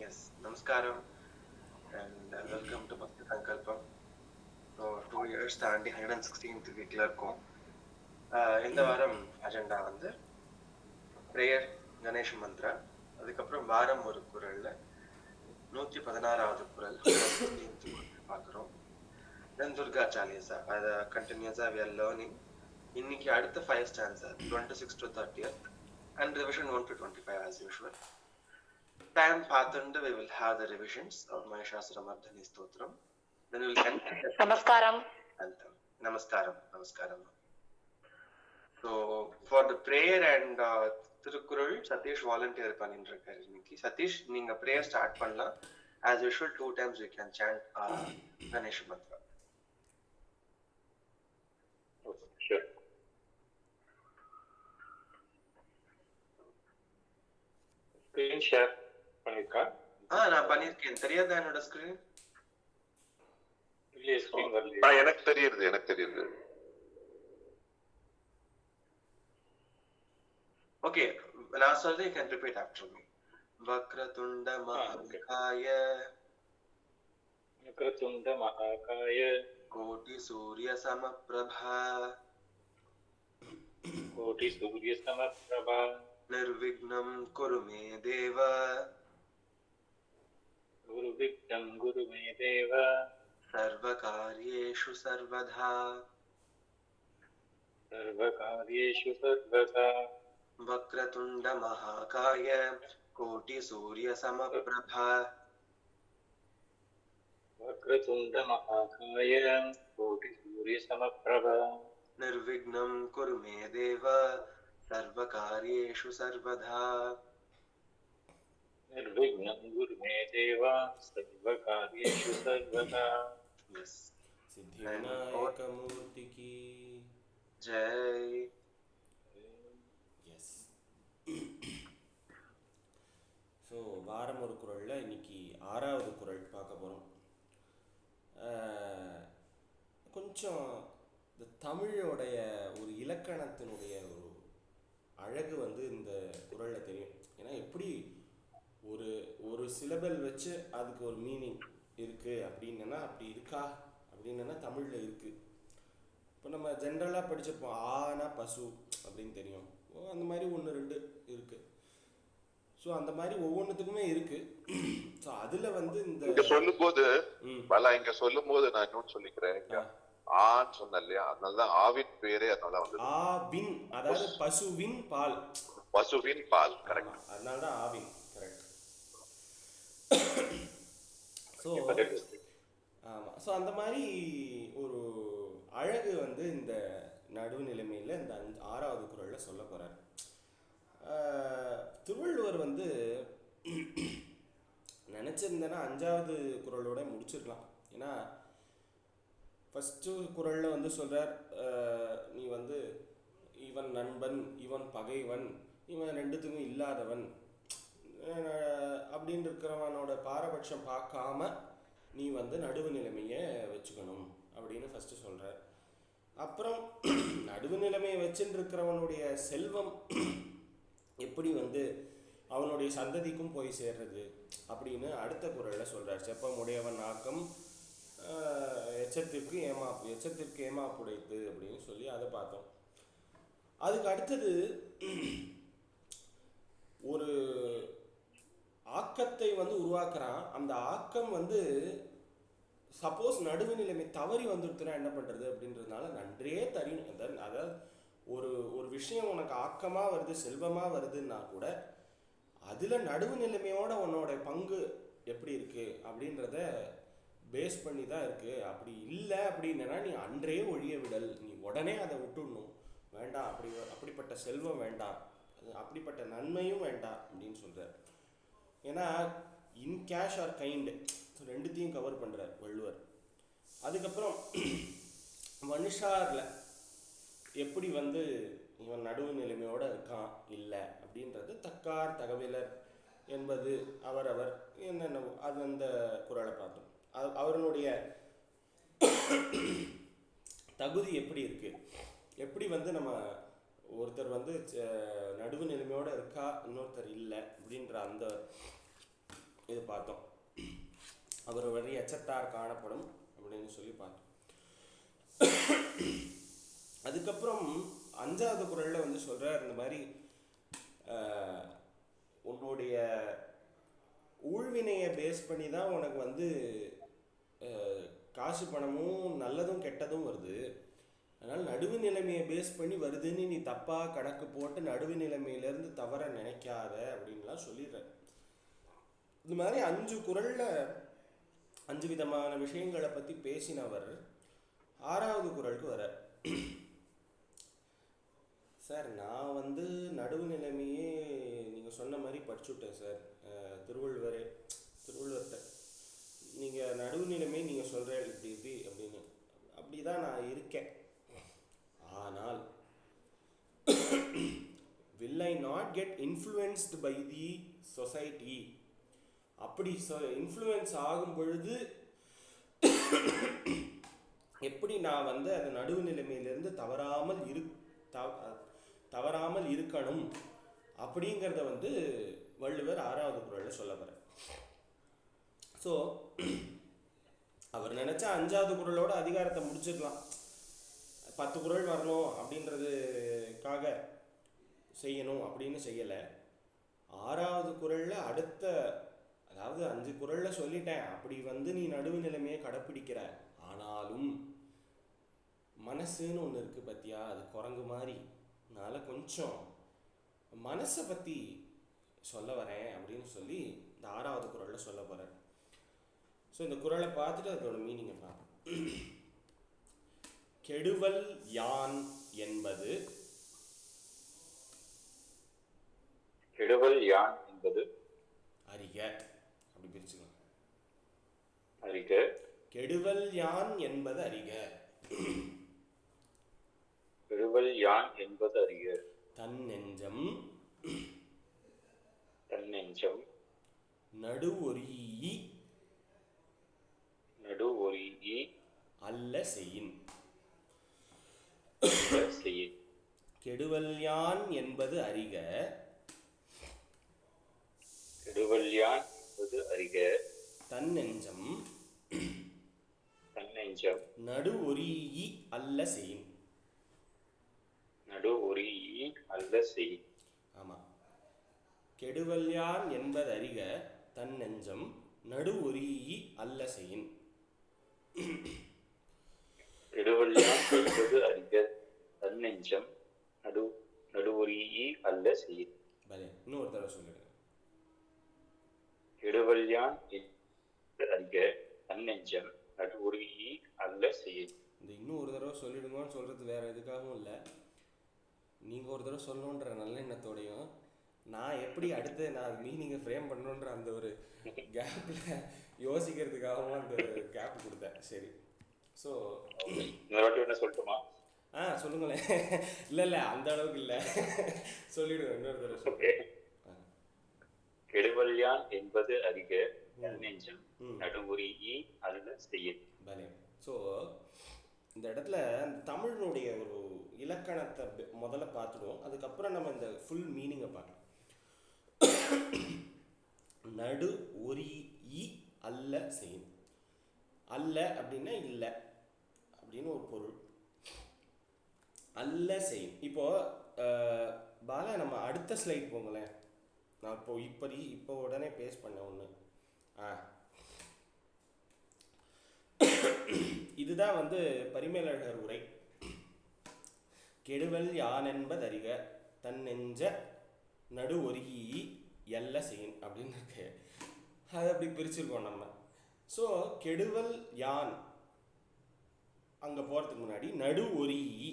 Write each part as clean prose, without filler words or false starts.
Yes, Namaskaram and welcome to Bhakti Sankalpam. So, 2 years தாண்டி 116th வீக்ல இருக்கோம். இந்த வாரம் அஜெண்டா வந்து பிரேயர், கணேஷ் மந்த்ரா, அதுக்கப்புறம் வாரம் ஒரு குரல்ல 116வது குரல் 116th பார்க்குறோம். தென் துர்கா சாலிசா, அதை கண்டினியூஸா we are learning. இன்னைக்கு அடுத்த 5 stanza 26 to 30th and revision 1 to 25 as usual. Time பார்த்துண்டு we will have the revisions of Mahishasuramarddhini Stotram. Then we will end. Namaskaram. Namaskaram. Namaskaram. So for the prayer and Tirukkural, Satish volunteer பண்ணிருக்காரு இன்னைக்கு. Satish, நீங்க prayer start பண்ணலாம். As usual, 2 times we can chant Ganesh mantra. Sure. Screen share பண்ணிருக்கா? நான் பண்ணிருக்கேன். தெரியாதா என்னோட screen? இல்லையே, ஸ்கிரீன் வரலையே. எனக்கு தெரியுது. Okay, நான் சொல்றேன், you can repeat after me. Vakratunda Mahakaya Vakratunda Mahakaya Koti Surya Samaprabha Koti Surya Samaprabha Nirvignam Kuru Me Deva Nirvignam Kuru Me Deva Sarvakaryeshu Sarvadha Sarvakaryeshu Sarvada Vakratunda Mahakaya Koti Surya Samaprabha Vakratunda Mahakaya Koti Surya Samaprabha Nirvignam Kuru Me Deva Sarvakaryeshu Sarvadha Nirvignam Kuru Me Deva Sarvakaryeshu Sarvada. Yes. Siddhivinayak मूर्ति की Jai. S. So வாரம் ஒரு குரலில் இன்னைக்கு 6வது குரல் பார்க்க போகிறோம். கொஞ்சம் இந்த தமிழோடைய ஒரு இலக்கணத்தினுடைய ஒரு அழகு வந்து இந்த குரலில் தெரியும். ஏன்னா எப்படி ஒரு ஒரு சிலபல் வச்சு அதுக்கு ஒரு மீனிங் இருக்குது அப்படின்னா அப்படி இருக்கா அப்படின்னா தமிழில் இருக்குது. இப்போ நம்ம ஜென்ரலாக படிச்சிருப்போம், ஆனா பசு அப்படின்னு தெரியும். அந்த மாதிரி 1 2 இருக்குது. ஸோ அந்த மாதிரி ஒவ்வொன்றுத்துக்குமே இருக்குது. ஸோ அதில் வந்து இங்க சொல்லும்போது இங்க சொல்லும்போது நான் இன்னொன்று சொல்லிக்கிறேன். ஆன்னு சொன்ன இல்லையா, அதனாலதான் ஆவின் பேரே அதனால வந்து ஆவின், அதாவது பசுவின் பால். பசுவின் பால், கரெக்ட். அதனாலதான் ஆவின், கரெக்ட். ஸோ ஆமாம். ஸோ அந்த மாதிரி ஒரு அழகு வந்து இந்த நடுவு நிலைமையில் இந்த 6வது குறளில் சொல்ல போகிறார். திருவள்ளுவர் வந்து நினச்சிருந்தேன்னா 5வது குறளோட முடிச்சிருக்கலாம். ஏன்னா ஃபஸ்ட்டு குறளில் வந்து சொல்கிறார், நீ வந்து இவன் நண்பன், இவன் பகைவன், இவன் ரெண்டுத்துக்கும் இல்லாதவன் அப்படின்னு இருக்கிறவனோட பாரபட்சம் பார்க்காம நீ வந்து நடுவு நிலைமையை வச்சுக்கணும் அப்படின்னு ஃபஸ்ட்டு சொல்கிறார். அப்புறம் நடுவு நிலைமையை வச்சுட்டு இருக்கிறவனுடைய செல்வம் எப்படி வந்து அவனுடைய சந்ததிக்கும் போய் சேர்றது அப்படின்னு அடுத்த குறளில் சொல்கிறார். செப்பமுடையவன் ஆக்கம் எச்சத்திற்கு ஏமாப்புடைத்து அப்படின்னு சொல்லி அதை பார்த்தோம். அதுக்கு அடுத்தது ஒரு ஆக்கத்தை வந்து உருவாக்குறான். அந்த ஆக்கம் வந்து சப்போஸ் நடுவு நிலைமை தவறி வந்துடுத்துனா என்ன பண்ணுறது அப்படின்றதுனால நன்றே தரணும். அதாவது ஒரு ஒரு விஷயம் உனக்கு ஆக்கமாக வருது, செல்வமாக வருதுன்னா கூட அதில் நடுவு நிலைமையோட உன்னோட பங்கு எப்படி இருக்குது அப்படின்றத பேஸ் பண்ணி தான் இருக்குது. அப்படி இல்லை அப்படின்னா நீ அன்றே ஒழிய விடல், நீ உடனே அதை விட்டுடணும், வேண்டாம், அப்படிப்பட்ட செல்வம் வேண்டாம், அப்படிப்பட்ட நன்மையும் வேண்டாம் அப்படின்னு சொல்கிறார். ஏன்னா இன் கேஷ் ஆர் கைண்டு, ரெண்டுத்தையும் கவர் பண்ணுறார் வள்ளுவர். அதுக்கப்புறம் மனுஷாரில் எப்படி வந்து இவன் நடுவு நிலைமையோடு இருக்கான் இல்லை அப்படின்றது தக்கார் தகவலர் என்பது அவரவர் என்னென்னவோ அது அந்த குறளை பார்த்தோம். அவர்களுடைய தகுதி எப்படி இருக்குது, எப்படி வந்து நம்ம ஒருத்தர் வந்து நடுவு நிலைமையோடு இருக்கா, இன்னொருத்தர் இல்லை அப்படின்ற அந்த இது பார்த்தோம். அவர் வழி எச்சத்தார் காணப்படும் அப்படின்னு சொல்லி பார்த்தோம். அதுக்கப்புறம் 5வது குறளில் வந்து சொல்கிறார், இந்த மாதிரி உன்னுடைய ஊழ்வினையை பேஸ் பண்ணி தான் உனக்கு வந்து காசு பணமும் நல்லதும் கெட்டதும் வருது. அதனால் நடுவு நிலைமையை பேஸ் பண்ணி வருதுன்னு நீ தப்பாக கணக்கு போட்டு நடுவு நிலைமையிலேருந்து தவற நினைக்காத அப்படின்லாம் சொல்லிடுற. இந்த மாதிரி 5 குறளில் 5 விதமான விஷயங்களை பற்றி பேசினவர் 6வது குறளுக்கு வர, சார் நான் வந்து நடுவு நிலைமையே நீங்கள் சொன்ன மாதிரி படிச்சுட்டேன் சார், திருவள்ளுவர்கிட்ட நீங்கள் நடுவு நிலைமையை நீங்கள் சொல்கிற இப்படி இப்படி அப்படின்னு, அப்படி தான் நான் இருக்கேன். ஆனால் will I not get influenced by the society? அப்படி இன்ஃப்ளூயன்ஸ் ஆகும் பொழுது எப்படி நான் வந்து அந்த நடுவு நிலைமையிலிருந்து தவறாமல் இருக்கணும் அப்படிங்கிறத வந்து வள்ளுவர் 6வது குறளில் சொல்ல போகிறார். ஸோ அவர் நினச்சா 5வது குறளோட அதிகாரத்தை முடிச்சிடலாம், 10 குறள் வரணும் அப்படின்றதுக்காக செய்யணும் அப்படின்னு செய்யலை. 6வது குறளில் அடுத்த, அதாவது 5 குறளில் சொல்லிட்டேன் அப்படி வந்து நீ நடுவு நிலைமையை கடைப்பிடிக்கிற, ஆனாலும் மனசுன்னு ஒன்று இருக்குது பார்த்தியா, அது குரங்கு மாதிரி, அதனால் கொஞ்சம் மனசை பற்றி சொல்ல வரேன் அப்படின்னு சொல்லி இந்த 6வது குறளில் சொல்ல போகிறேன். ஸோ இந்த குறளை பார்த்துட்டு அதோட மீனிங்கை பார்ப்போம். கெடுவல் யான் என்பது, கெடுவல் யான் என்பது அறிக, அப்படி பிரிச்சுக்கலாம். அறிக. கெடுவல் யான் என்பது அறிக. கெடுவல் யான் என்பது அறிக. தன்னெஞ்சம் தன்னெஞ்சம் நடுவொரீஇ அல்ல செயின். கெடுவல் யான் என்பது அறிக. கெடுவல் யான் என்பது அறிக. தன்னெஞ்சம் நடுவொரீஇ அல்ல செயின். நடுவொரீஇ அல்ல செயின். ஆமாம், கெடுவல் யான் என்பது அறிக, தன்னெஞ்சம் நடுவொரீஇ அல்ல செயின். கெடுவல் யான் என்பது அறிக, தன்னெஞ்சம் நடுவொரீஇ அல்ல செயின். பலே, இன்னொரு தடவை சொல்லிடுங்க. கெடுவல் யான் என்பது அறிக, தன்னெஞ்சம் நடுவொரீஇ அல்ல செயின். இந்த இன்னொரு தடவை சொல்லிடுங்கன்னு சொல்கிறது வேற எதுக்காகவும் இல்லை, நீங்கள் ஒரு தடவை சொல்லணுன்ற நல்ல எண்ணத்தோடையும் நான் எப்படி அடுத்து நான் மீனிங்கை ஃப்ரேம் பண்ணணுன்ற அந்த ஒரு கேப்பில் யோசிக்கிறதுக்காகவும் அந்த கேப் கொடுத்தேன். சரி, ஸோ என்ன சொல்லட்டுமா? சொல்லுங்களேன். இல்லை அந்த அளவுக்கு இல்லை, சொல்லிடுங்க இன்னொரு தடவை சொல்லுங்க. கெடுவல் யான் என்பது அறிக, தன்னெஞ்சம் நடுவொரீஇ அல்ல செயின். பலே. ஸோ இந்த இடத்துல தமிழினுடைய ஒரு இலக்கணத்தை முதல்ல பார்த்துடுவோம், அதுக்கப்புறம் நம்ம இந்த ஃபுல் மீனிங்கை பார்க்கலாம். நடு ஒரீஇ அல்ல செயின். அல்ல அப்படின்னா இல்லை அப்படின்னு ஒரு பொருள். அல்ல செயின். இப்போ பாலா நம்ம அடுத்த ஸ்லைட் போங்களேன். நான் இப்போ உடனே பேஸ் பண்ண ஒன்று. இதுதான் வந்து பரிமேலழகர் உரை. கெடுவல் யானென்பது அறிக, தன்னெஞ்ச நடு ஒருகி எல்ல செயின் அப்படின்னு இருக்கு. அதை அப்படி பிரிச்சிருக்கோம் நம்ம. ஸோ கெடுவல் யான் அங்கே போகிறதுக்கு முன்னாடி நடு ஒரிஇ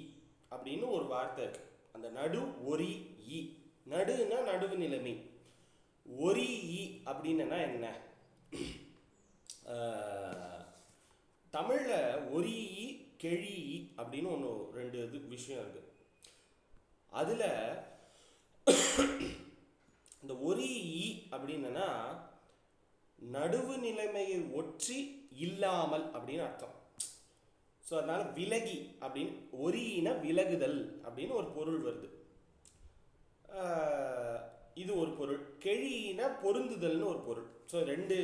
அப்படின்னு ஒரு வார்த்தை இருக்கு. அந்த நடு ஒரிஇ, நடுன்னா நடுவு நிலைமை, ஒரிஇ அப்படின்னா என்ன? தமிழில் ஒரிஇ கெழிஇ அப்படின்னு ஒன்று 2 விஷயம் இருக்கு. அதில் இந்த ஒரிஇ அப்படின்னா நடுவு நிலைமையை ஒற்றி இல்லாமல் அப்படின்னு அர்த்தம். ஸோ அதனால விலகி அப்படின்னு, ஒரியின விலகுதல் அப்படின்னு ஒரு பொருள் வருது. இது ஒரு பொருள். கெழினா பொருந்துதல்னு ஒரு பொருள். ஸோ 2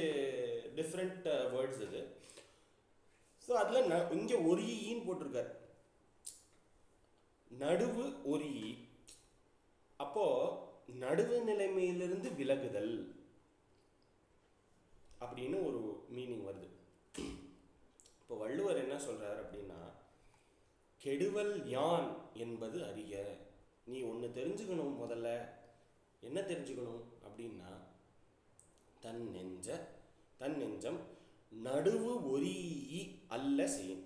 டிஃப்ரெண்ட் வேர்ட்ஸ் இது. ஸோ அதில் இங்கே ஒரு ஈன்னு போட்டிருக்கார், நடுவு ஒரு ஈ. அப்போ நடுவு நிலைமையிலிருந்து விலகுதல் அப்படின்னு ஒரு மீனிங் வருது. இப்போ வள்ளுவர் என்ன சொல்றார் அப்படின்னா, கெடுவல் யான் என்பது அறிக. நீ ஒன்று தெரிஞ்சுக்கணும். முதல்ல என்ன தெரிஞ்சுக்கணும் அப்படின்னா, தன் நெஞ்சம் நடுவு ஒரீ அல்ல செய்யும்.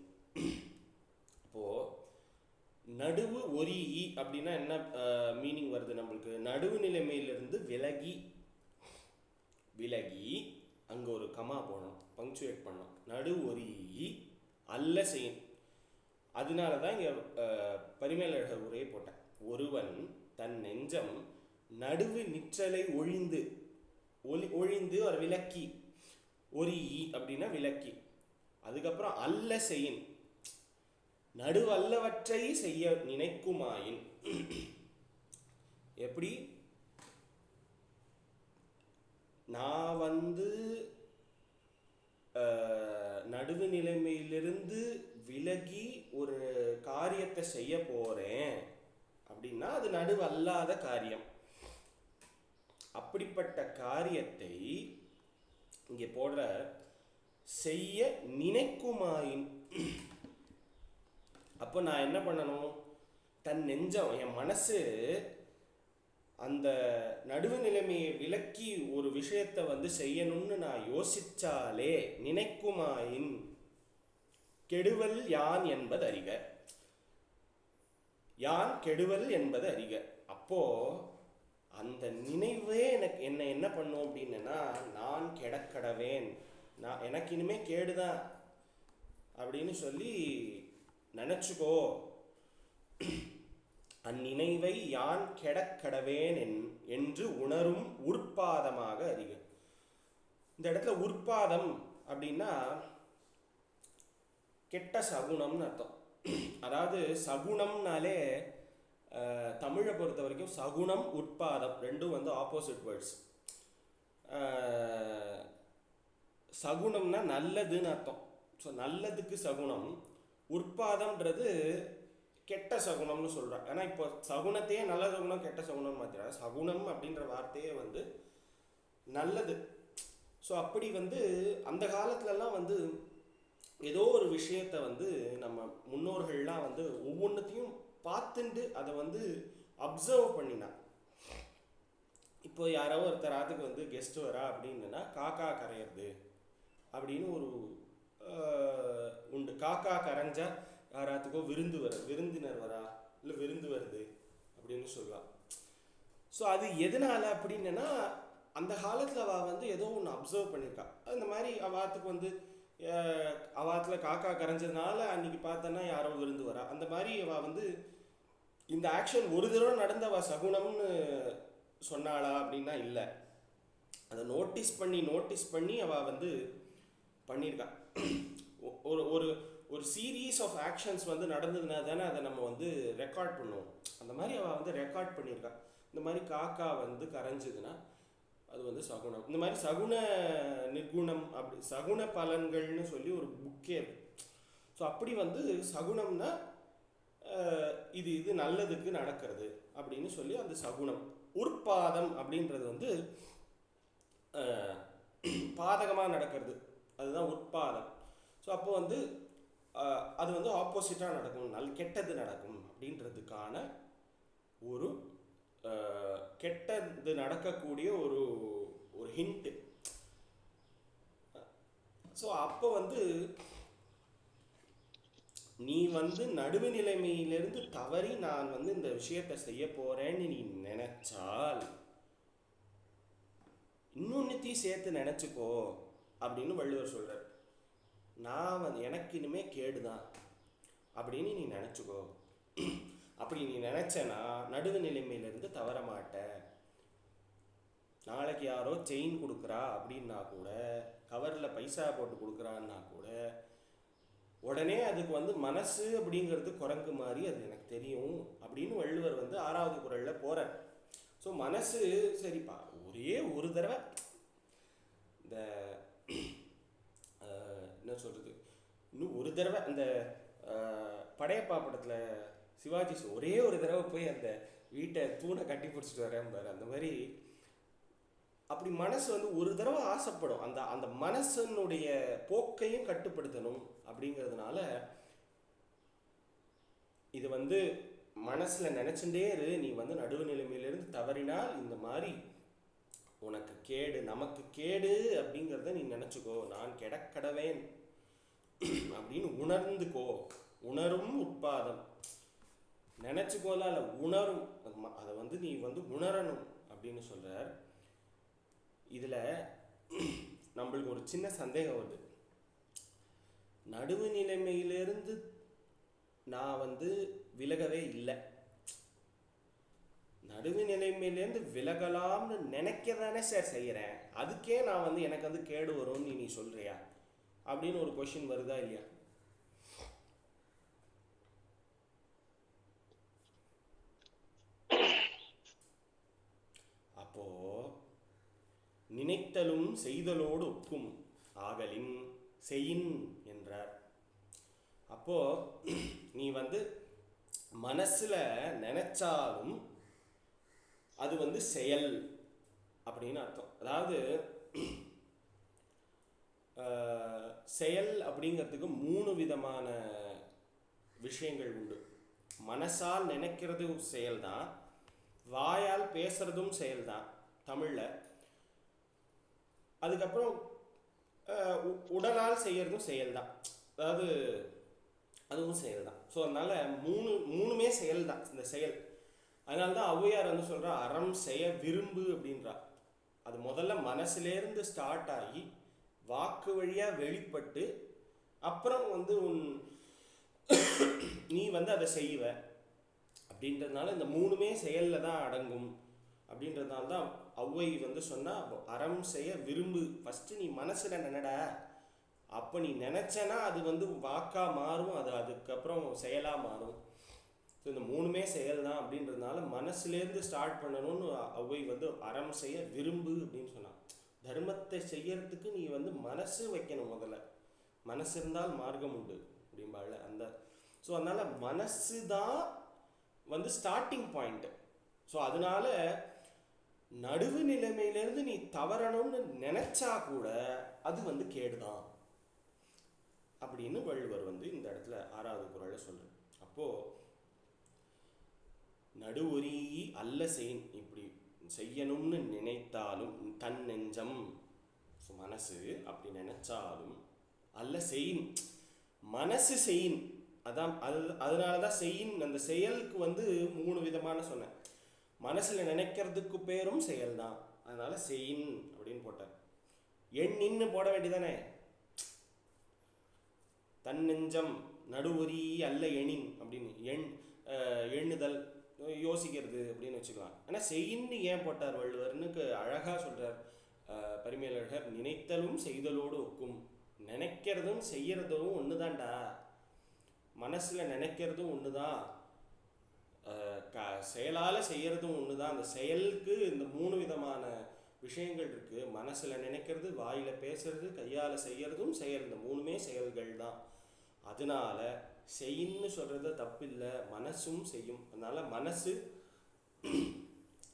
அப்போ நடுவு ஒரீ அப்படின்னா என்ன மீனிங் வருது நம்மளுக்கு? நடுவு நிலைமையிலிருந்து விலகி அங்கே ஒரு கமா போடணும், பங்க்சுவேட் பண்ணணும். நடுவு ஒரீ அல்ல செய்யும். அதனால தான் இங்கே பரிமேலழகர் உரையை போட்டேன். ஒருவன் தன் நெஞ்சம் நடுவு நிற்றலை ஒழிந்து ஒரு விலக்கி, ஒரு ஈ அப்படின்னா விலக்கி, அதுக்கப்புறம் அல்ல செய்யின், நடுவல்லவற்றை செய்ய நினைக்குமாயின். எப்படி? நான் நடுவு நிலைமையிலிருந்து விலகி ஒரு காரியத்தை செய்ய போறேன் அப்படின்னா அது நடுவு அல்லாத காரியம். அப்படிப்பட்ட காரியத்தை இங்கே போடுற செய்ய நினைக்குமாயின். அப்போ நான் என்ன பண்ணணும்? தன் நெஞ்சம், என் மனசு அந்த நடுவு நிலைமையை விலக்கி ஒரு விஷயத்தை செய்யணும்னு நான் யோசிச்சாலே, நினைக்குமாயின் கெடுவல் யான் என்பது அறிக. யான் கெடுவல் என்பது அறிக. அப்போ அந்த நினைவே என்னை என்ன பண்ணும் அப்படின்னா, நான் கெடக்கடவேன், எனக்கு இனிமே கேடுதான் அப்படின்னு சொல்லி நினைச்சுக்கோ. அந்நினைவை யான் கெடக்கடவேன் என்று உணரும் உற்பாதமாக அறிக. இந்த இடத்துல உற்பாதம் அப்படின்னா கெட்ட சகுனம்னு அர்த்தம். அதாவது சகுனம்னாலே தமிழை பொறுத்த வரைக்கும் சகுனம் உற்பாதம் ரெண்டும் ஆப்போசிட் வேர்ட்ஸ். சகுனம்னா நல்லதுன்னு அர்த்தம். ஸோ நல்லதுக்கு சகுனம், உற்பாதம்ன்றது கெட்ட சகுனம்னு சொல்கிறாங்க. ஏன்னா இப்போ சகுனத்தையே நல்ல சகுனம் கெட்ட சகுனம் மாற்றிடுறாங்க. சகுனம் அப்படின்ற வார்த்தையே நல்லது. ஸோ அப்படி அந்த காலத்துலலாம் ஏதோ ஒரு விஷயத்தை நம்ம முன்னோர்கள்லாம் ஒவ்வொன்றத்தையும் பார்த்துட்டு அதை அப்சர்வ் பண்ணினா. இப்போ யாரோ ஒருத்தர் அதுக்கு கெஸ்ட் வரா அப்படின்னா காக்கா கரையிறது அப்படின்னு ஒரு உண்டு. காக்கா கரைஞ்சா யாராத்துக்கோ விருந்தினர் வரா இல்லை விருந்து வருது அப்படின்னு சொல்லலாம். ஸோ அது எதனால அப்படின்னா, அந்த காலத்தில் அவள் ஏதோ ஒன்று அப்சர்வ் பண்ணியிருக்கா. அந்த மாதிரி அவாத்துக்கு அவாத்தில் காக்கா கரைஞ்சதுனால அன்னைக்கு பார்த்தோன்னா யாரோ விருந்து வரா. அந்த மாதிரி அவள் இந்த ஆக்ஷன் ஒரு தடவை நடந்தவா சகுனம்னு சொன்னாளா அப்படின்னா இல்லை. அதை நோட்டீஸ் பண்ணி அவள் பண்ணியிருக்கா. ஒரு ஒரு ஒரு சீரீஸ் ஆஃப் ஆக்ஷன்ஸ் நடந்ததுனா தானே அதை நம்ம ரெக்கார்ட் பண்ணுவோம். அந்த மாதிரி அவள் ரெக்கார்ட் பண்ணியிருக்கா. இந்த மாதிரி காக்கா கரைஞ்சதுன்னா அது சகுனம். இந்த மாதிரி சகுன நிர்குணம் அப்படி சகுன பலன்கள்னு சொல்லி ஒரு புக்கே இருக்கு. ஸோ அப்படி சகுனம்னா இது நல்லதுக்கு நடக்கிறது அப்படின்னு சொல்லி அந்த சகுனம். உற்பாதம் அப்படின்றது பாதகமாக நடக்கிறது, அதுதான் உற்பாதம். ஸோ அப்போ அது ஆப்போசிட்டாக நடக்கும், கெட்டது நடக்கும் அப்படின்றதுக்கான ஒரு கெட்டது நடக்கக்கூடிய ஒரு ஒரு ஹிண்ட். ஸோ அப்போ நீ நடுவு நிலைமையிலிருந்து தவறி நான் இந்த விஷயத்தை செய்ய போறேன்னு நீ நினைச்சால் இன்னொன்னுத்தையும் சேர்த்து நினைச்சுக்கோ அப்படின்னு வள்ளுவர் சொல்றார். நான் எனக்கு இனிமே கேடுதான் அப்படின்னு நீ நினைச்சுக்கோ. அப்படி நீ நினைச்சனா நடுவு நிலைமையிலிருந்து தவற மாட்ட. நாளைக்கு யாரோ செயின் கொடுக்குறா அப்படின்னா கூட, கவரில் பைசா போட்டு கொடுக்குறான்னா கூட, உடனே அதுக்கு மனசு அப்படிங்கிறது குரங்கு மாதிரி அது எனக்கு தெரியும் அப்படின்னு வள்ளுவர் 6வது குறளில் போகிறார். ஸோ ஸோ மனசு சரிப்பா ஒரே ஒரு தடவை இந்த என்ன சொல்கிறது, இன்னும் ஒரு தடவை அந்த படையப்பா படத்தில் சிவாஜி ஒரே ஒரு தடவை போய் அந்த வீட்டை தூணை கட்டி பிடிச்சிட்டு வரேன் பாரு, அந்த மாதிரி அப்படி மனசு வந்து ஒரு தடவை ஆசைப்படும். அந்த அந்த மனசனுடைய போக்கையும் கட்டுப்படுத்தணும். அப்படிங்கிறதுனால இது வந்து மனசில் நினச்சுட்டே இரு, நீ வந்து நடுவு நிலைமையிலேருந்து தவறினால் இந்த மாதிரி உனக்கு கேடு, நமக்கு கேடு அப்படிங்கிறத நீ நினச்சிக்கோ, நான் கெடக்கடவேன் அப்படின்னு உணர்ந்துக்கோ. உணரும் உட்பாதம், நினச்சிக்கோலாம் இல்லை, உணரும், அதை வந்து நீ வந்து உணரணும் அப்படின்னு சொல்கிறார். இதில் நம்மளுக்கு ஒரு சின்ன சந்தேகம் வருது. நடுவு நிலைமையிலிருந்து நான் வந்து விலகவே இல்லை, நடுவு நிலைமையிலேருந்து விலகலாம்னு நினைக்க தானே சார் செய்கிறேன், அதுக்கே நான் வந்து எனக்கு வந்து கேடு வரும்னு நீ சொல்கிறியா அப்படின்னு ஒரு கொஷின் வருதா இல்லையா? அப்போ நினைத்தலும் செய்தலோடு ஒக்கும் ஆகலின் செயின் என்றார். அப்போ நீ வந்து மனசுல நினைச்சாலும் அது வந்து செயல் அப்படின்னு அர்த்தம். அதாவது செயல் அப்படிங்கிறதுக்கு 3 விதமான விஷயங்கள் உண்டு. மனசால் நினைக்கிறதும் செயல்தான், வாயால் பேசுறதும் செயல்தான் தமிழில், அதுக்கப்புறம் உடலால் செய்யறதும் செயல்தான், அதாவது அதுவும் செயல்தான். ஸோ அதனால மூணுமே செயல்தான் இந்த செயல். அதனால தான் ஔவையார் வந்து சொல்கிறா அறம் செய்ய விரும்பு அப்படின்றா. அது முதல்ல மனசுலேருந்து ஸ்டார்ட் ஆகி வாக்கு வழியாக வெளிப்பட்டு அப்புறம் வந்து நீ வந்து அதை செய்வ அப்படின்றதுனால இந்த 3மே செயலில் தான் அடங்கும். அப்படின்றதுனால தான் ஔவை வந்து சொன்னால் அறம் செய்ய விரும்பு, ஃபஸ்ட்டு நீ மனசில் நினைடா, அப்போ நீ நினச்சனா அது வந்து வாக்காக மாறும், அது அதுக்கப்புறம் செயலாக மாறும். ஸோ இந்த 3மே செயல் தான் அப்படின்றதுனால மனசுலேருந்து ஸ்டார்ட் பண்ணணும்னு ஔவை வந்து அறம் செய்ய விரும்பு அப்படின்னு சொன்னான். தர்மத்தை செய்யறதுக்கு நீ வந்து மனசு வைக்கணும், முதல்ல மனசு இருந்தால் மார்க்கம் உண்டு அப்படிம்பாள் அந்த. ஸோ அதனால் மனசு தான் வந்து ஸ்டார்டிங் பாயிண்ட்டு. ஸோ அதனால நடுவு நிலைமையிலேருந்து நீ தவறணும்னு நினச்சா கூட அது வந்து கேடுதான் அப்படின்னு வள்ளுவர் வந்து இந்த இடத்துல 6வது குறளை சொல்கிறார். அப்போது நடுவொரி அல்ல செயின், இப்படி செய்யணும்னு நினைத்தாலும் தன் நெஞ்சம், மனசு அப்படி நினைச்சாலும் அல்ல செயின், மனசு செயின், அதான் அதனால தான் செயின். அந்த செயலுக்கு வந்து 3 விதமான சொன்னேன். மனசில் நினைக்கிறதுக்கு பேரும் செயல் தான், அதனால செயின் அப்படின்னு போட்டார். எண்ணின்னு போட வேண்டியதானே, தன் நெஞ்சம் நடுவொரி அல்ல எண்ணின் அப்படின்னு எண்ணுதல் யோசிக்கிறது அப்படின்னு வச்சுக்கலாம். ஆனால் செய்யின்னு ஏன் போட்டார் வள்ளுவர்னு அழகாக சொல்கிறார் பரிமேலழகர். நினைத்தலும் செய்தலோடு ஒக்கும், நினைக்கிறதும் செய்யறதும் ஒன்று தான்டா, மனசில் நினைக்கிறதும் ஒன்று தான், செயலால் செய்யறதும் ஒன்று தான். அந்த செயலுக்கு இந்த 3 விதமான விஷயங்கள் இருக்குது. மனசில் நினைக்கிறது, வாயில் பேசுறது, கையால் செய்யறதும் செயல், இந்த 3மே செயல்கள் தான். அதனால செய்யின்னு சொல்கிறது தப்பில்லை, மனசும் செய்யும். அதனால்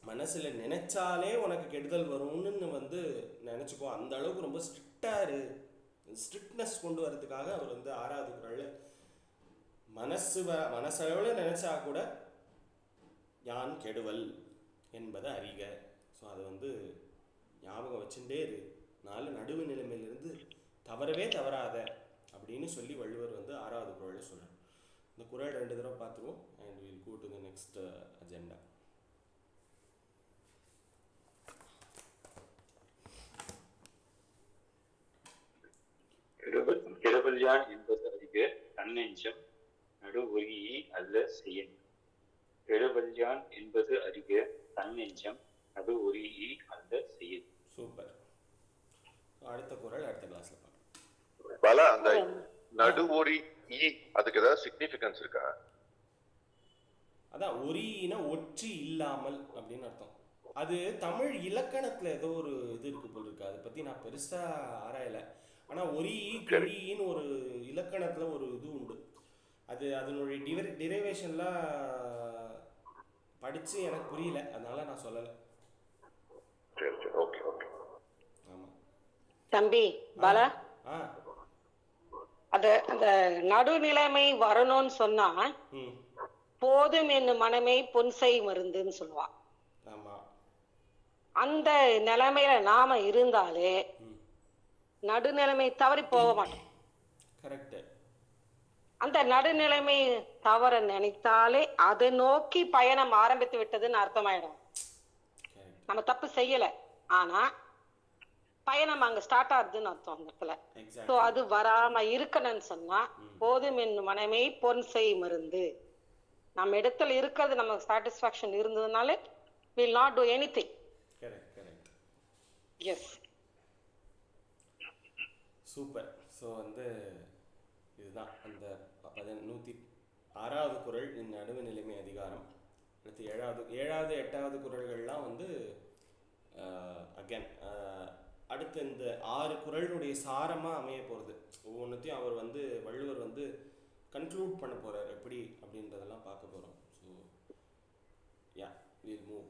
மனசில் நினைச்சாலே உனக்கு கெடுதல் வரும்னு வந்து நினச்சிக்கோ. அந்த அளவுக்கு ரொம்ப ஸ்ட்ரிக்டாக ஸ்ட்ரிக்ட்னஸ் கொண்டு வரதுக்காக அவர் வந்து 6வது குறளில் மனசளவில் நினச்சா கூட யான் கெடுவல் என்பதை அறிக. ஸோ அதை வந்து ஞாபகம் வச்சுட்டே இரு, நடுவு நிலைமையிலிருந்து தவறவே தவறாத அப்படின்னு சொல்லி வள்ளுவர் வந்து 6வது குறளில் சொல்கிறார். இந்த குறள் 2 தடவை பார்த்துருவோம் and we'll go to the next agenda. கெடுவல்யான் என்பது அறிக தன்னெஞ்சம் நடுவொரி அல்ல செயின். கெடுவல்யான் என்பது அறிக தன்னெஞ்சம் நடுவொரி அல்ல செயின். சூப்பர். அடுத்த குறள் அடுத்த கிளாஸ்ல பார்க்கலாம். பல அந்த நடுவொரி அதுக்கு ஏதாவது சிக்னிஃபிகன்ஸ் இருக்கா? அதான் ஒரினா ஒற்றி இல்லாமல் அப்படின்னு அர்த்தம். அது தமிழ் இலக்கணத்துல ஏதோ ஒரு இது இருக்கு போல இருக்கு. அதை பத்தி நான் பெருசா ஆராயல. ஆனா ஒரி கிழின்னு ஒரு இலக்கணத்துல ஒரு இது உண்டு. அது அதனுடைய டிரைவேஷன்லாம் படிச்சு எனக்கு புரியல, அதனால நான் சொல்லல. சரி சரி, ஓகே ஓகே. ஆமா. தம்பி பாலா, ஆ அந்த அந்த நடுநிலைமை வரணும்னு சொன்னா ம் போதும் என்னும் மனமே பொன்சை மருந்துன்னு சொல்லுவான். ஆமா அந்த நிலைமையில நாம இருந்தாலே நடுநிலைமை தவறி போக மாட்டோம். கரெக்ட். அந்த நடுநிலைமை தவற நினைத்தாலே அதை நோக்கி பயணம் ஆரம்பித்து விட்டதுன்னு அர்த்தமாயிடும். கரெக்ட். நம்ம தப்பு செய்யல, ஆனா பயணம் அங்க ஸ்டார்ட் ஆகுதுன்னு அர்த்தம் அந்த இடத்துல. So exactly. அது வராம இருக்கணும்னு சொன்னா போதும் என்னும் மனமே பொன்சை மருந்து. நம்ம இடத்துல இருக்கிறது நமக்கு சாட்டிஸ்ஃபேக்ஷன் இருந்ததுனாலே will not do anything. Correct correct. Yes, super. So வந்து இதுதான் அந்த 106வது குறள், நடுவு நிலைமை அதிகாரம். அடுத்து 7வது 8வது குறள்கள்லாம் வந்து அகேன் அடுத்து இந்த 6 குறளுடைய சாரமாக அமைய போகிறது. ஒவ்வொன்றுத்தையும் அவர் வந்து வள்ளுவர் வந்து கன்க்ளூட் பண்ண போகிறார் எப்படி அப்படின்றதெல்லாம் பார்க்க போகிறோம். So ya, will move.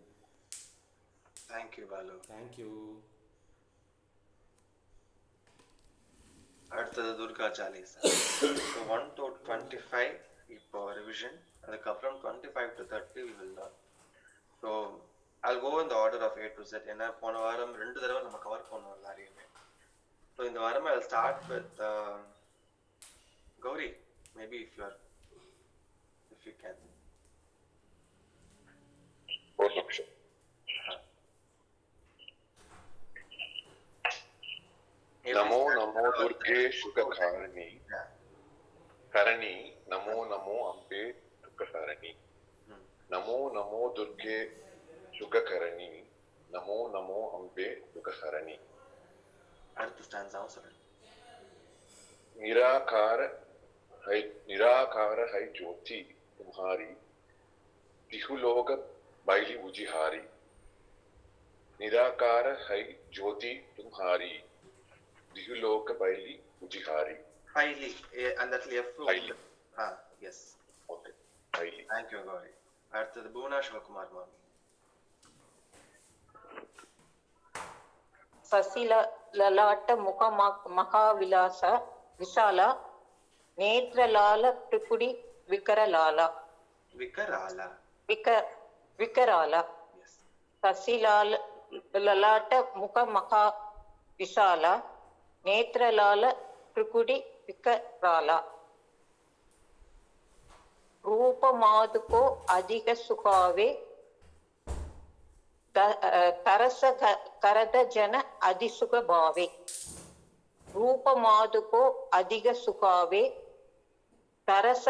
Thank you Balu. Thank you. அடுத்தது துர்காச்சாலிஸ். ஸோ 1 to 25 இப்போ ரிவிஷன், அதுக்கப்புறம் 25 to 30 we will learn. So I'll go in the order of A to Z. ஏன்னா போன வாரம் 2 தடவை நம்ம கவர் பண்ணோம் எல்லாரையுமே. ஸோ இந்த வாரம் I'll start with Gauri. Maybe if you can. ஒரு நிமிஷம். நமோ நமோ துர்கே சுககாரணி கரணி, நமோ நமோ அம்பே துக்கஹரணி. நமோ நமோ துர்கே சுககரணி, நமோ நமோ அம்பே துக்கஹரணி. அடுத்த ஸ்டான்ஸாவும் சொல்றேன். निराकार है ज्योति तुम्हारी, दिहुलोक बैली उजिहारी. निराकार है ज्योति तुम्हारी, दिहुलोक बैली उजिहारी. ஹைலி அந்த இடத்துல F. Highly. Yes, okay, highly. Thank you Gauri. அடுத்தது பூனா சிவகுமார் மாமி. சசில லலாட்ட முக மகாவிலாச விசால நேத்ரலால பிரிபுடி விகரலாலா. விகராலா. விகராலா. எஸ். சசிலால லலாட்ட முக மகா விசால நேத்ரலால பிரிபுடி விகராலா. ரூபமாதுகோ அதிக சுகாவே तरस करद जन अधिसुख भावे. रूपमादु को अधिक सुखावे, तरस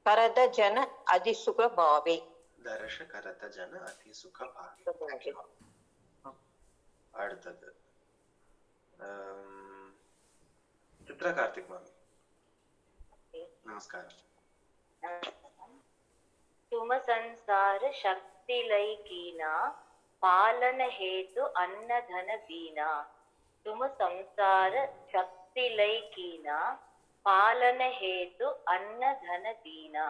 करद जन अधिसुख भावे. தரஷ கரத ஜன அதி சுக பாவே. அடுத்தது சித்ரா கார்த்திக் மாமி. நமஸ்காரம். तुम संसार शक्ति लय कीना, पालन हेतु अन्न धन दीना. तुम संसार शक्ति लय कीना, पालन हेतु अन्न धन दीना.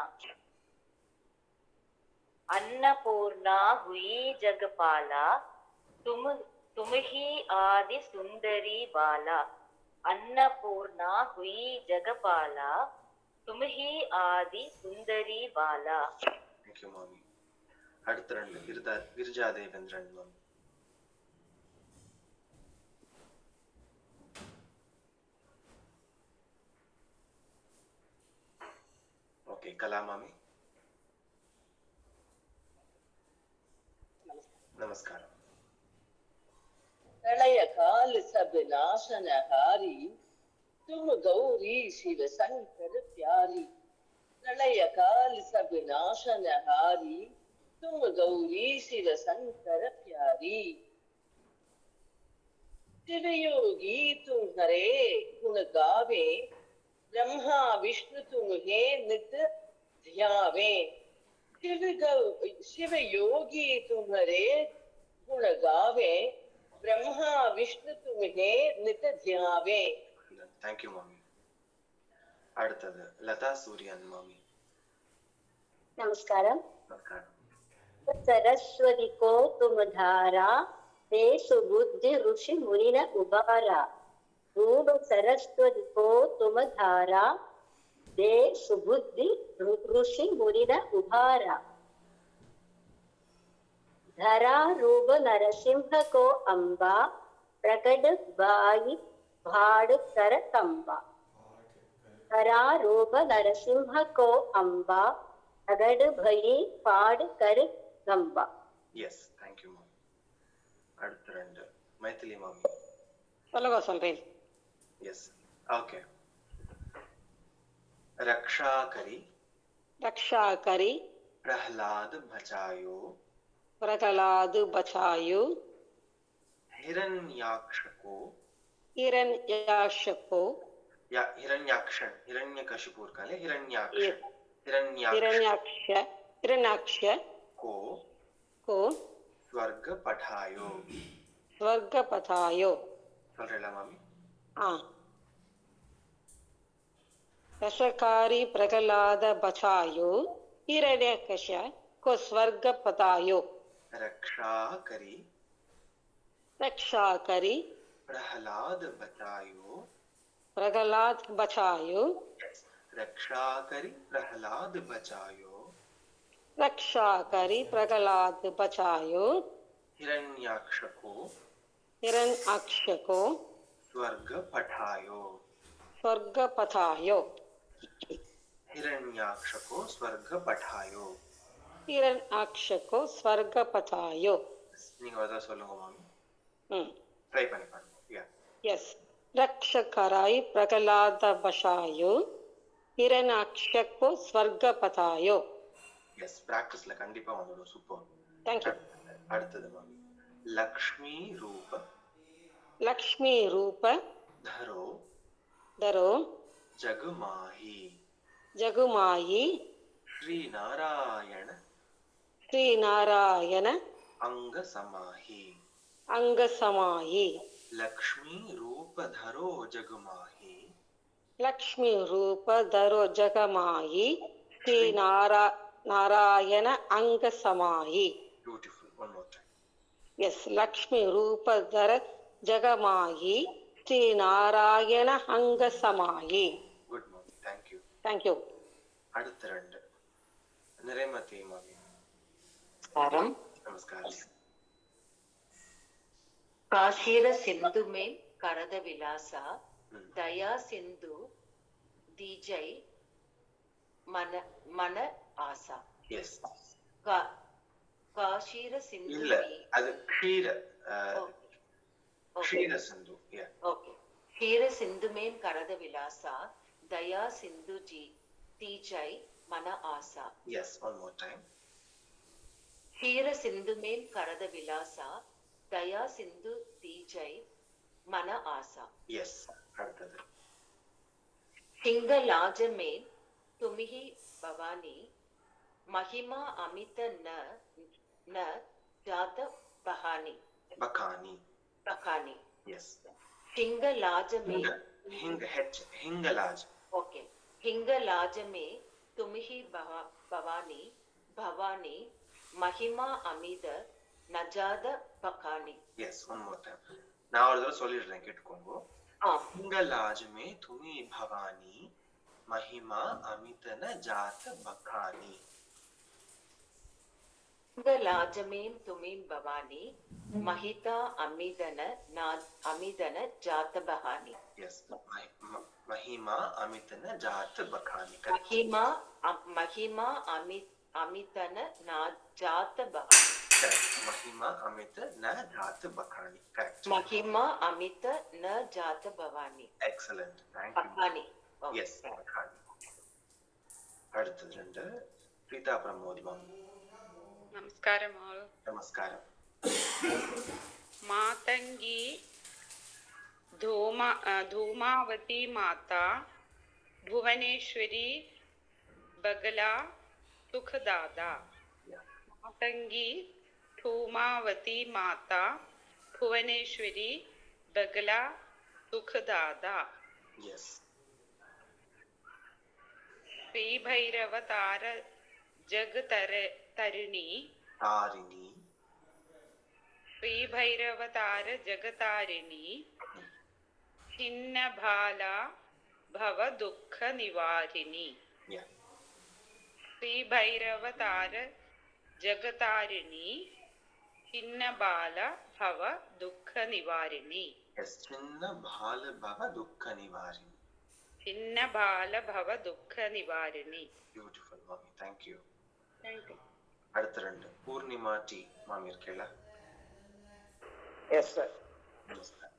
अन्नपूर्णा हुई जगपाला, तुम ही आदि सुंदरी बाला. अन्नपूर्णा हुई जगपाला, तुम ही आदि सुंदरी बाला. தேங்க்யூ மாமி. அடுத்த 2 கிரிஜா தேவேந்திரன் மாமி. ஓகே, கலா மாமி. நமஸ்காரம். प्रलय काल सब नाशनहारी, तुम गौरी शिव शंकर प्यारी. प्रलय काल सब नाशनहारी, तुम गौरी शिव शंकर प्यारी. शिवयोगी तुम्हारे गुण गावे, ब्रह्मा विष्णु तुम्हें नित ध्यावे. शिव योगी तुम्हारे गुण गावे ब्रह्मा विष्णु तुम्हें नित ध्यावे. தேங்க்யூ மாமி. அடுத்தது லதா சூரியன் மாமி. नमस्कारम. நமஸ்காரம். सरस्वती को तुम धारा ते सुबुद्धि ऋषि मुनिन उबारा. रूप सरस्वती को तुम धारा दे सुबुद्धि ऋषि मुनिन उबारा. धरा रूप नरसिंह को अंबा प्रकट बाई भाड़ कर कंबा. धरा रूप नरसिंह को अंबा प्रकट भई पाड़ कर कंबा. எஸ் தேங்க்யூ மாமி. அடுத்த ரெண்டு மைத்திலி மாமி. சொல்றேன். S okay. रक्षा करी प्रहलाद बचायो हिरण्याक्ष को या हिरण्यकशिपु இருக்காலே हिरण्याक्ष को स्वर्ग पठायो சொல்றீங்களா மாமி? रसकारी प्रहलाद बचायो हिरण्यकश को स्वर्ग पतायो. रक्षा करी प्रहलाद बचायो रक्षा करी प्रहलाद बचायो हिरण्याक्ष को स्वर्ग पठायो. हिरण्याक्ष को स्वर्ग पठायो. நீங்க வதா சொல்லுங்க மாமி. ட்ரை பண்ணி பாருங்க. எஸ். रक्षकराय प्रहलाद बचायो हिरण्याक्ष को स्वर्ग पठायो. எஸ் பிராக்டிஸ்ல கண்டிப்பா வந்துடும். சூப்பர். Thank you. அடுத்தது மாமி. लक्ष्मी रूप धरो जगमाही श्री नारायण अंग समाही. लक्ष्मी रूप धरो जगमाही श्री नारायण अंग समाही. Beautiful. One more time. Yes. Lakshmi रूप धर जगमाही श्री नारायण अंग समाही. Good ma'am. Thank you. அடுத்த ரெண்டு நிறைமதி மாமி. நமஸ்காரம். काशीर सिंधु में करद विलासा दया सिंधु दीजय मन आसा. எஸ். काशीर सिंधु இல்ல அது க்ஷீர सिंधु. ओके. क्षीर सिंधु में करद विलासा दया सिंधु जी तीजय मन आसा. यस. One more time. क्षीर सिंधु में करद विलासा दया सिंधु तीजय मन आसा. यस. அடுத்தது हिंगलाज में तुम्ही भवानी महिमा अमित न जात बहानी. बखानी. यस. हिंगलाज में हिंगलाज. ओके. हिंगलाज में तुम्ही भवानी महिमा अमित नजाद बखानी. यस. One more time. நான் ஒரு தடவை சொல்லிடுறேன், கேட்டுக்கோங்க. हिंगलाज में तुम्ही भवानी महिमा अमित न जात बखानी. हिंगलाज में तुम्ही भवानी महिता अमिदन जात बहानी. यस. महिमा अमित न जात बखानी. महिमा अमितन ना जात बहानी. महिमा अमित न जात बखानी. करेक्ट. महिमा अमित न जात भवानी. एक्सीलेंट. Thank you. बखानी. यस. बखानी. அடுத்தது ரெண்டு प्रीता प्रमोद मैम. नमस्कारम all. नमस्कारम. मातंगी धूमावती माता भुवनेश्वरी बगला सुखदादा. मातंगी धूमावती माता भुवनेश्वरी बगला सुखदादा எஸ். श्री भैरव तार जग तरिणी தாரிணி. श्री भैरव तार जगतारिणी छिन्न भाला भव दुख निवारिणी Yeah. श्री भैरव तार जगतारिणी छिन्न बाल भव दुख निवारिणी எஸ். சின்ன பால பவ துக்க நிவாரிணி. छिन्न बाल भव दुख निवारिणी. பியூட்டிஃபுல் மாமி, தேங்க்யூ. Thank you. அடுத்த ரெண்டு பூர்ணிமா டி மாமி இருக்கீங்களா? Yes, sir. நமஸ்காரம்.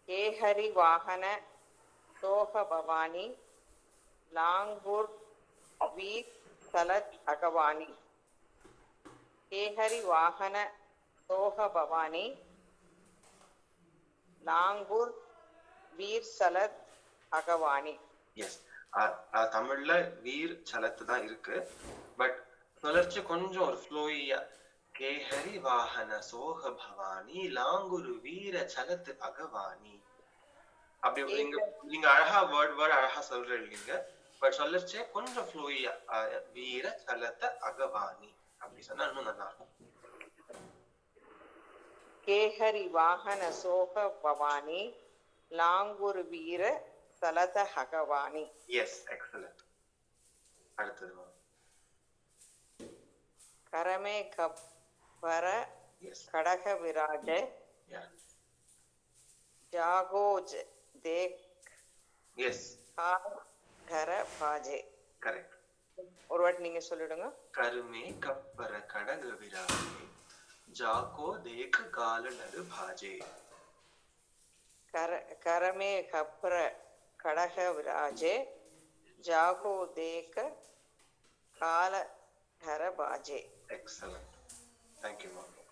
हे हरि वाहन सोह भवानी लांगुर वीर सलत अगवानी. हे हरि वाहन सोह भवानी लांगुर वीर सलत अगवानी. எஸ். தமிழ்ல வீர் சலத்து தான் இருக்கு, பட் சுழற்சி கொஞ்சம் ஒரு ஃப்ளோயியா. கேஹரி வாகன சோக பவானி லாங்குரு வீர சலத்து அகவானி. அப்படி நீங்க அழகா வேர்ட் அழகா சொல்றீங்க, பட் சொல்லச்சே கொஞ்சம் ஃப்ளோயியா வீர சலத்த அகவானி அப்படி சொன்னா இன்னும் நல்லா இருக்கும். केहरि वाहन सोह भवानी लांगुर वीर सलत हगवानी. S, excellent. அடுத்தது करमे कपर எஸ். खड़ग विराज जागोज देख எஸ், घर बाजे. கரெக்ட். ஒரு வாட்டி நீங்க சொல்லிடுங்க. கருமே கப்பர கடக விராஜே ஜாகோ தேக் கால நடு பாஜே. करमे कपर खड़ग विराजे जागो देख काल घर बाजे. எக்ஸலண்ட், தேங்க்யூ மாமா.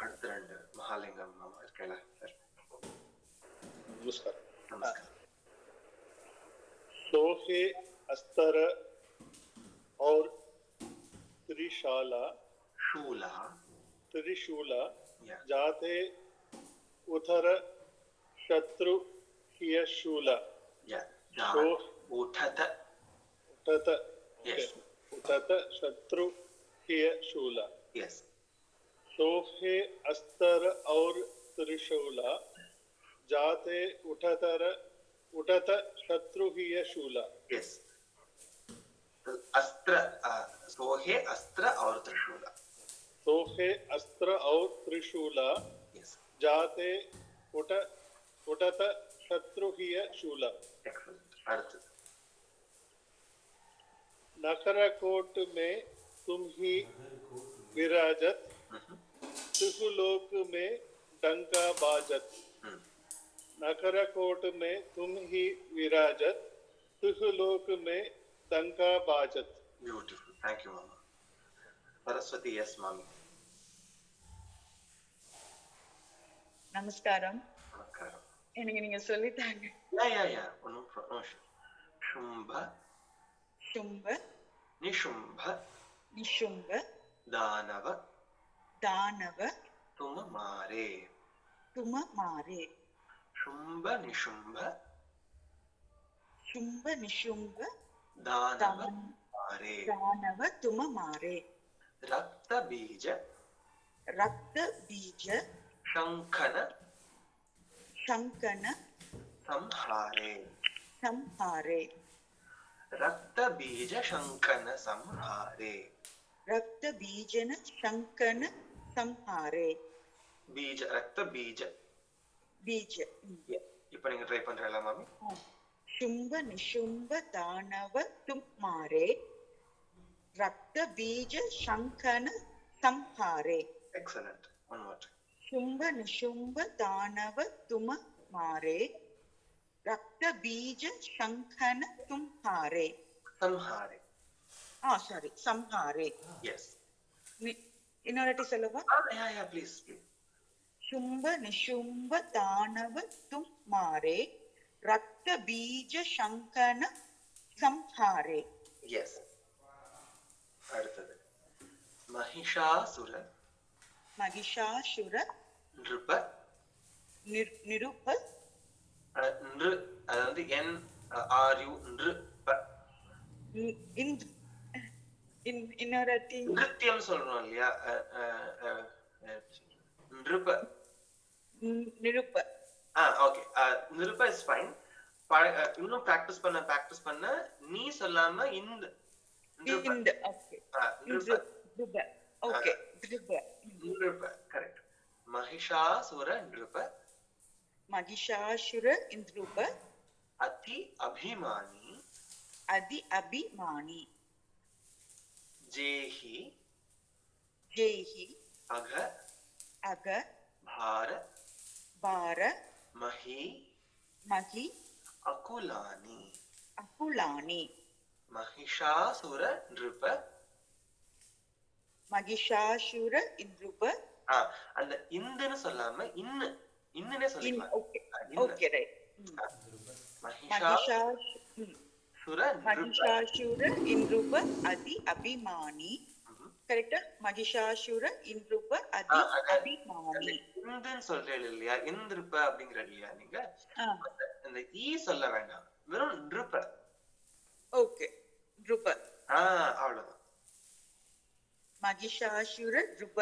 அடுத்த ரெண்டு மகாலிங்கம் மாமா இருக்கல சார். नमस्कार. நமஸ்காரம். सोहे अस्तर और त्रिशाला शूला त्रिशूला या जाते उथर शत्रु किय शूला. या सो उठत. उठत. यस. उठत शत्रु किय शूला. यस. सोहे अस्तर और त्रिशूला जाते उठत शत्रु किय शूला. यस. अस्त्र, सोहे अस्त्र और त्रिशूला. सोहे अस्त्र और त्रिशूला यस. जाते उठत शत्रु किय शूला. एक्सीलेंट. அடுத்து नखरकोट में तुम ही विराजत त्रिशूलोक में डंका बाजत. नखरकोट में तुम ही विराजत त्रिशूलोक में डंका बाजत. Beautiful, thank you mama. Saraswati yes मामी. நமஸ்காரம். நமஸ்காரம். எனக்கு நீங்க சொல்லித்தாங்க. யா ஒன்னும் शुंभ शुंभ निशुंभ निशुंभ दानव दानव तुम मारे. शुंभ निशुंभ शुंभ निशुंभ दानव मारे. दानव तुम मारे. रक्त बीज शंखन संहारे. रक्त बीज शंखन संहारे. बीज रक्त बीज இப்ப நீங்க ட்ரை பண்றீங்களா மாமி? शुंभ निशुंभ दानव तुम मारे रक्त बीज शंखन संहारे. Excellent. One more time. Shumbh Nishumbh दानव तुम मारे रक्त बीज शंखन तुम्हारे. संहारे. सॉरी संहारे. यस. இன்னொரு சொல்லவா? या प्लीज. शुंभ निशुंभ दानव तुम मारे रक्त बीज शंखन संहारे. यस. அடுத்தது மகிஷாசுர மகிஷாசுர நிருப நிருப நிரு அதாவது NRU நிருப இன்னொரு நிருத்தியம் சொல்றோம் இல்லையா நிருப நிருப ஓகே நிருப இஸ் ஃபைன் இன்னும் பிராக்டிஸ் பண்ண நீ சொல்லாம இந்த ஓகே ஓகே நிருப கரெக்ட் மகிஷாசுர நிருப மகிஷாசுர நிருப அதி அபிமானி ஜேஹி அக பார மஹி அகுலானி மகிஷாசுர நிருப அந்த இந்துன்னு சொல்லாம இன்னுனே சொல்லிக்கலாம் ஓகே ரைட் மகிஷாசுர நிருப அதி அபிமானி கரெக்டா மகிஷாசுர நிருப அதி அபிமானி இந்துன்னு சொல்றீங்க இல்லையா இந்திருப்ப அப்படிங்கிற இல்லையா நீங்க அந்த ஈ சொல்ல வேண்டாம் வெறும் நிருப ஓகே நிருப அவ்வளவுதான் மகிஷாசுர நிருப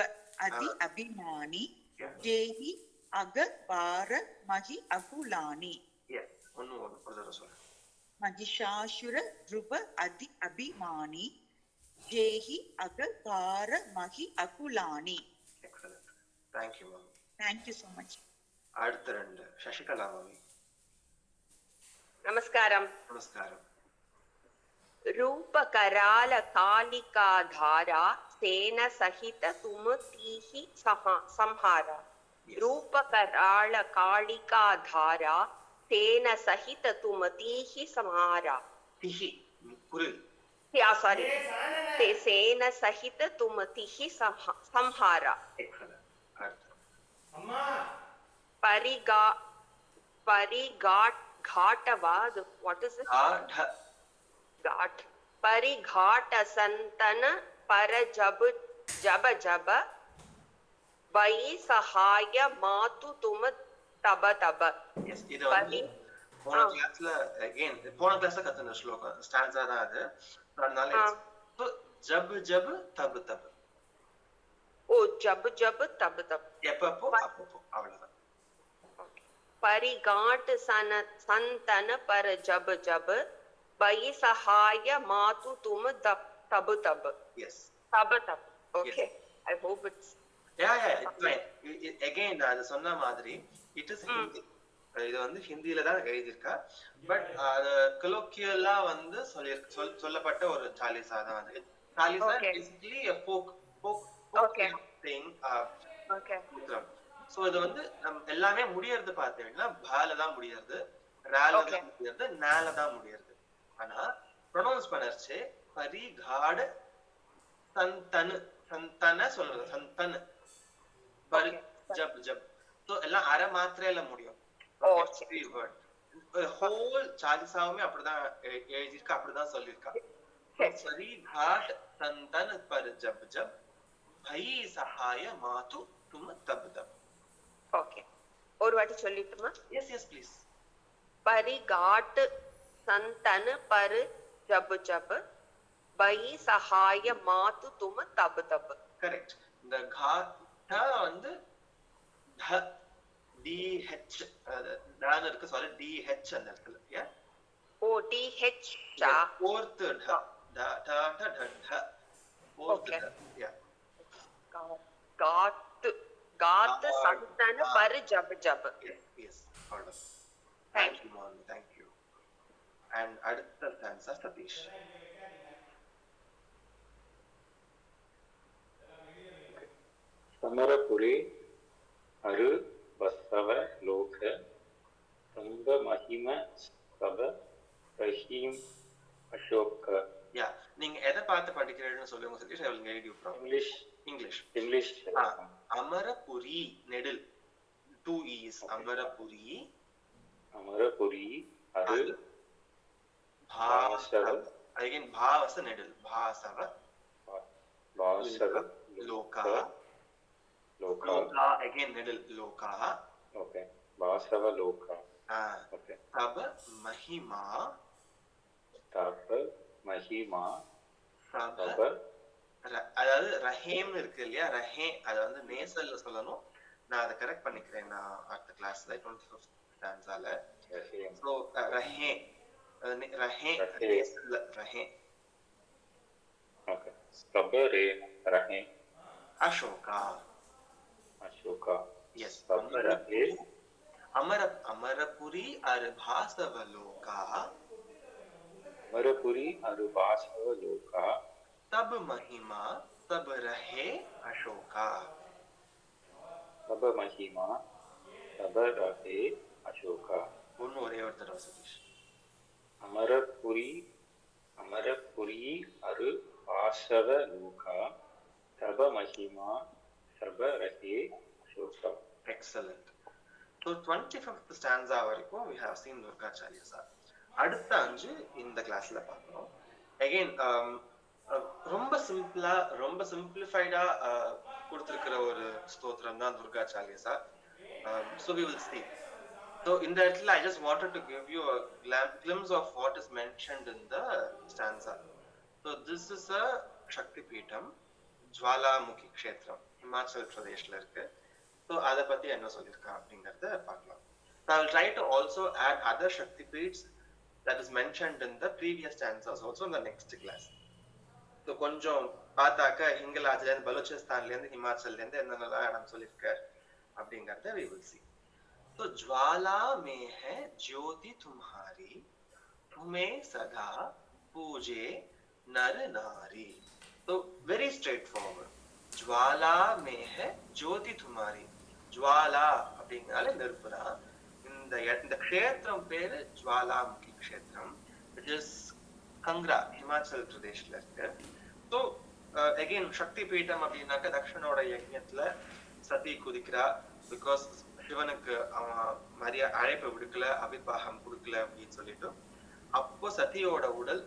அதி அபிமானி ஜேஹி அக பார மகி அகுலானி ஒரு தடவை சொல்றேன் மகிஷாசுர நிருப அதி அபிமானி ஜேஹி அக பார மகி அகுலானி. Excellent, thank you ma'am. Thank you so much. அடுத்த ரெண்டு சசிகலா மாமி. நமஸ்காரம். நமஸ்காரம். रूपकराल कालिका धारा सेन सहित तुम तीहि संहारा. रूपकराल कालिका धारा सेन सहित तुम तीहि संहारा. तीहि पुरिल. या सॉरी. सेन सहित तुम तीहि संहारा. घाटवाद. What is it? घाट. परिघाट संतन पर जब वही सहाय मातु तुम तब तब. Yes, இது வந்து போன கிளாஸ்ல again போன கிளாஸ்ல கத்துன ஸ்லோகம் ஸ்டான்ஸா தான் அது. அதனால so जब जब तब तब. ओ जब जब तब तब. எப்பப்போ அப்பப்போ அவ்வளவுதான். परिघाट संतन पर जब वही सहाय मातु तुम तब तब. Yes. तब तब. Okay. Yes. I hope it's. Yeah, it's fine. Again, நான் சொன்ன மாதிரி it is Hindi. இது வந்து ஹிந்தில தான் எழுதியிருக்கா. பட் அது கொலோக்கியலா வந்து சொல்லப்பட்ட ஒரு சாலிசா தான் அது. Chalisa basically a folk thing. Okay. So இது வந்து எல்லாமே முடியறது பார்த்தீங்கன்னா பால தான் முடியறது, ரால தான் முடியறது, நால தான் முடியறது. ஆனா ப்ரொனவுன்ஸ் பண்ணறச்சே பரிகாட சந்தன சொல்றது. சந்தன பரி ஜப் ஜப். சோ எல்லாம் அரை மாத்திரையில முடியும். ஹோல் சாலிசாவுமே அப்படிதான் எழுதியிருக்கா, அப்படிதான் சொல்லியிருக்கா. பரிகாட சந்தன பர் ஜப் ஜப் பை சஹாய மாது தும் தப் தப். ஓகே, ஒரு வாட்டி சொல்லிட்டுமா? Yes, yes, please. परिघाट संतन पर जब वही सहाय मातु तुम तब तब. கரெக்ட். இந்த घाट வந்து ध DH நான் இருக்கு, சாரி DH அந்த இடத்துல. யா ஓ DH டா fourth ட ட ட ட ட fourth ட. யா घाट संतन पर जब. Yes, hold on. Thank you, mom. Thank you. And அடுத்த stanza சதீஷ். समरपुरे अरु बसव लोक संग महिम सब रहीम अशोक. யா நீங்க எதை பார்த்து படிக்கிறீங்கன்னு சொல்லுங்க Satish. I will guide you from English. Amarapuri நெடில் 2 E's. அமரபுரி அரு பாசவ. again பாவச நெடில் பாசவ லோகா லோகா லோகா அகைன் மிடில் லோகா ஓகே வாசவ லோகா ஓகே தப மஹிமா தப மஹிமா தப அதாவது ரஹேம் இருக்கு இல்லையா, ரஹே அதை வந்து நேசல்ல சொல்லணும். நான் அதை கரெக்ட் பண்ணிக்கிறேன் நான் அடுத்த கிளாஸ்ல 25th ஸ்டான்ஸால. ஸோ ரஹே ரஹே நேசல்ல ரஹே. ஓகே தப ரே ரஹே அசோகா அசோகா எஸ் தப ரஹே அமரபுரி அருபாசவலோகா அமரபுரி அருபாசவலோகா तब महिमा तब रहे अशोका. तब महिमा तब रहे अशोका. ஒரே ஒரு தடவை சதீஷ். அமரபுரி அரு வாசவ லோகா தப மகிமா தப ரஹே அசோகா. Excellent. So 25th stanza வரைக்கும் we have seen Durgacharya sir. அடுத்த 5 இந்த கிளாஸ்ல பார்க்கணும். Again ரொம்ப சிம்பிளா ரொம்ப சிம்பிளிஃபைடா கொடுத்திருக்கிற ஒரு ஸ்தோத்திரம் தான் துர்காச்சாரியா sir. So we will see. So in the இடத்துல I just wanted to give you a glimpse of what is mentioned in the stanza. So this is a Shakti Peetham, Jwalamukhi Kshetram, Himachal Pradeshல இருக்கு. So அதை பத்தி என்ன சொல்லியிருக்கான் அப்படிங்கறத பார்க்கலாம். So I will try to also add other Shakti Peeths that is mentioned in the previous stanzas also in the next class. So கொஞ்சம் பார்த்தாக்க ஹிங்கலாஜ்லேருந்து பலூச்சிஸ்தான்லேருந்து ஹிமாச்சல்லேருந்து என்னென்னலாம் இடம் சொல்லியிருக்கார் அப்படிங்கிறத we will see. तो ज्वाला में है ज्योति तुम्हारी तुम्हें सदा पूजे नर नारी. तो वेरी स्ट्रेट फॉरवर्ड. ज्वाला में है ज्योति तुम्हारी. ज्वाला அப்படிங்கறால நெருப்புரா. இந்த க்ஷேத்திரம் பேரு ஜுவாலாமுகி க்ஷேத்திரம். It is கங்க்ரா ஹிமாச்சல் பிரதேஷ்ல இருக்கு. ஸோ அகெயின் சக்தி பீட்டம் அப்படின்னாக்க தக்ஷனோட யஜ்ஞத்துல சதி குதிக்கிறா. பிகாஸ் சிவனுக்கு அவன் அழைப்பு விடுக்கல, அபிபாகம் கொடுக்கல அப்படின்னு சொல்லிட்டு அப்போ சதியோட உடல்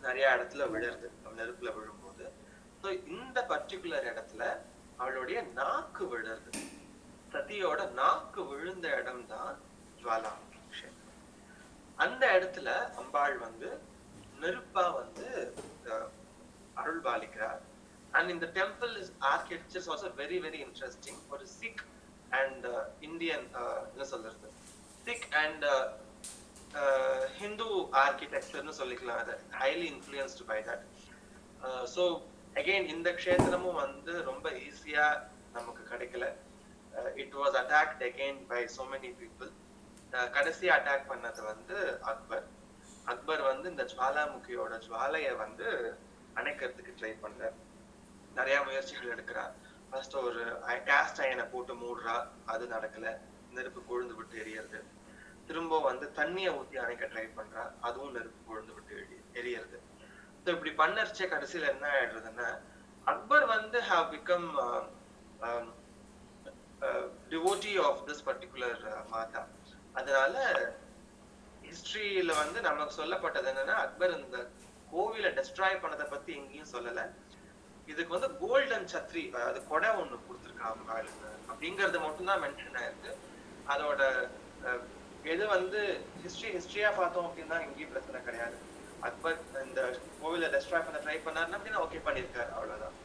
நிறைய இடத்துல விழுறது நெருப்புல விழும்போது. ஸோ இந்த பர்டிகுலர் இடத்துல அவளுடைய நாக்கு விழுறது. சதியோட நாக்கு விழுந்த இடம் தான் ஜுவாலாமுகி க்ஷேத்திரம். அந்த இடத்துல அம்பாள் வந்து நெருப்பா வந்து அருள் பாலிக்கிறார். And in the temple is architecture is also very very interesting. ஒரு Sikh and Indian என்ன சொல்றது, Sikh and Hindu architecture னு சொல்லிக்கலாம். அது highly influenced by that. So again இந்த க்ஷேத்திரமும் வந்து ரொம்ப ஈஸியா நமக்கு கிடைக்கல. It was attacked again by so many people. கடைசி அட்டாக் பண்ணது வந்து அக்பர். அக்பர் வந்து இந்த ஜுவாலாமுகியோட ஜுவாலைய வந்து அணைக்கிறதுக்கு ட்ரை பண்றார். நிறைய முயற்சிகள் எடுக்கிறார். ஃபர்ஸ்ட் ஒரு கேஸ்ட் அயனை போட்டு மூடுறா, அது நடக்கல, நெருப்பு கொழுந்து விட்டு எரியறது. திரும்ப வந்து தண்ணியை ஊத்தி அணைக்க ட்ரை பண்றா, அதுவும் நெருப்பு கொழுந்து விட்டு எரியறது. ஸோ இப்படி பண்ணரிச்ச கடைசியில என்ன ஆயிடுறதுன்னா அக்பர் வந்து have become devotee of this particular மாதா. அதனால ஹிஸ்டரியில வந்து நமக்கு சொல்லப்பட்டது என்னன்னா அக்பர் இந்த கோவிலை டெஸ்ட்ராய் பண்ணதை பத்தி எங்கேயும் சொல்லல. இதுக்கு வந்து கோல்டன் சத்ரி, அது கொடை ஒண்ணு கொடுத்துருக்காங்க அப்படிங்கறது மட்டும்தான் மென்ஷன் ஆயிருக்கு. அதோட எது வந்து ஹிஸ்டரியா பார்த்தோம் அப்படின்னா எங்கேயும் பிரச்சனை கிடையாது. அக்பர் இந்த கோவிலை டெஸ்ட்ராய் பண்ண ட்ரை பண்ணாருன்னா அப்படின்னா ஓகே பண்ணிருக்காரு, அவ்வளவுதான்.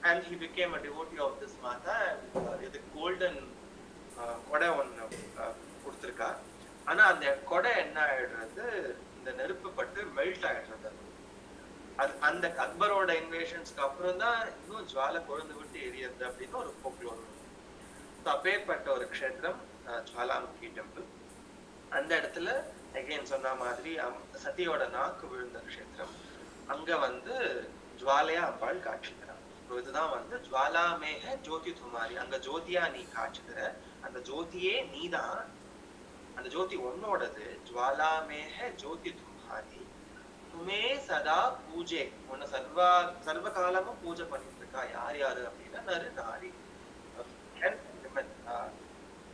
And he became a devotee of this mata. இது கோல்டன் கொடை ஒண்ணு கொடுத்துருக்கா. ஆனா அந்த கொடை என்ன ஆயிடுறது, இந்த நெருப்பு பட்டு மெல்ட் ஆயிடுறது. அந்த அக்பரோட இன்வேஷன்ஸ்க்கு அப்புறம் தான் இன்னும் ஜுவாலை கொழுந்து விட்டு எரியறது அப்படின்னு ஒரு போக்லோர். அப்பேற்பட்ட ஒரு க்ஷேத்திரம் ஜுவாலாமுகி டெம்பிள். அந்த இடத்துல அகைன் சொன்ன மாதிரி சதியோட நாக்கு விழுந்த க்ஷேத்திரம். அங்க வந்து ஜுவாலையா அம்பாள் காட்சி தரா. இதுதான் வந்து ஜுவாலாமேக ஜோதி துமாரி. அங்க ஜோதியா நீ காட்சி தர, அந்த ஜோதியே நீதான், அந்த ஜோதி உன்னோடது. ஜுவாலாமேக ஜோதி துமாரி துமே சதா பூஜை, உன்னை சர்வ காலமும் பூஜை பண்ணிட்டு இருக்கா. யார் யாரு அப்படின்னா நறு நாரி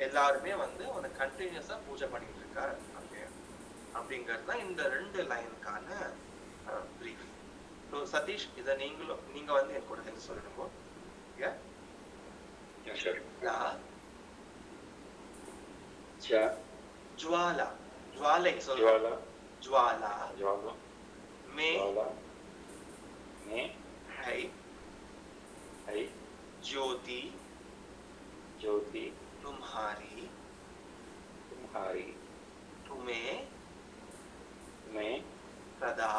எல்லாருமே வந்து உன்னை கண்டினியூஸா பூஜை பண்ணிட்டு இருக்கா அப்படிங்கிறது தான் இந்த 2 லைனுக்கான பிரீஃப். ஸோ சதீஷ் இதை நீங்க வந்து என் கூட சேர்ந்து சொல்லணுமோ ज्वाला ज्वाला ज्वाला ज्वाला ज्वाला में है ज्योति ज्योति तुम्हारी तुम्हें सदा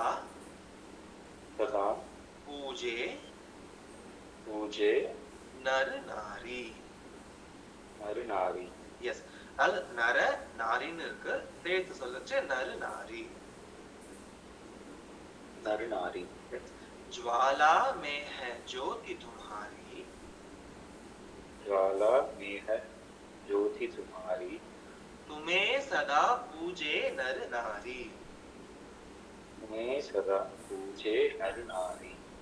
पूजे नर नारी यस அது நர நாரின்னு இருக்கு சேர்த்து சொல்லச்சு நரு நாரி ज्वाला में है ज्योति तुम्हारी तुम्हें सदा पूजे नर नारी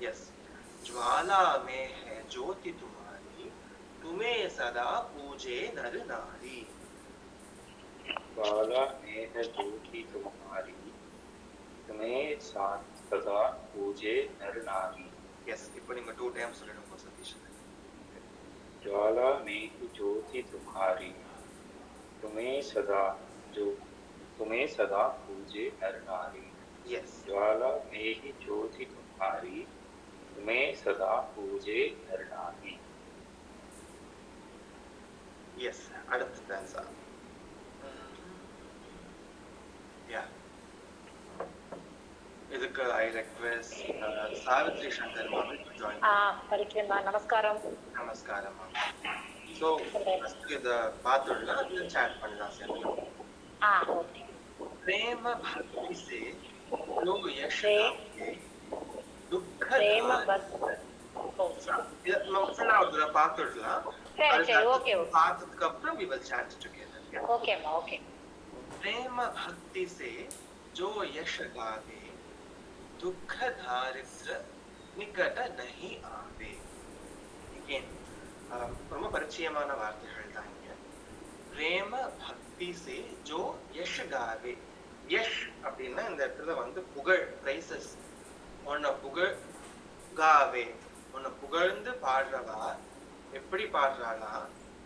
यस ज्वाला में है ज्योति तुम्हारी तुम्हें सदा पूजे नर नारी ज्वाला में है ज्योति तुम्हारी तुम्हें सदा पूजे नर नारी यस இப்போ நீங்க 2 டைம்ஸ் சொல்லணும் சதீஷ் ज्वाला में ही ज्योति तुम्हारी तुम्हें सदा पूजे नर नारी यस ज्वाला में ही ज्योति तुम्हारी तुम्हें सदा पूजे नर नारी यस அடுத்த டான்ஸா இதுக்கு ஐ ரிக்வெஸ்ட் சாவித்ரி சங்கர் மாமி டு ஜாயின் படிக்கிறேன் நமஸ்காரம் ஸோ இதை பார்த்துடலாம் இல்லை சேட் பண்ணலாம் சேர்ந்து ஓகே प्रेम भक्ति से लोग यश दुख பார்த்துடலாம் பார்த்ததுக்கு அப்புறம் we will chat together okay प्रेम भक्ति से जो यश गावे दुख दारिद्र निकट नहीं आवे ரொம்ப பரிச்சயமான வார்த்தைகள் தான் இங்க பிரேம பக்தி சே ஜோ யஷ் காவே யஷ் அப்படின்னா இந்த இடத்துல வந்து புகழ் பிரைசஸ் உன்னை காவே உன்னை புகழ்ந்து பாடுறவா எப்படி பாடுறாளா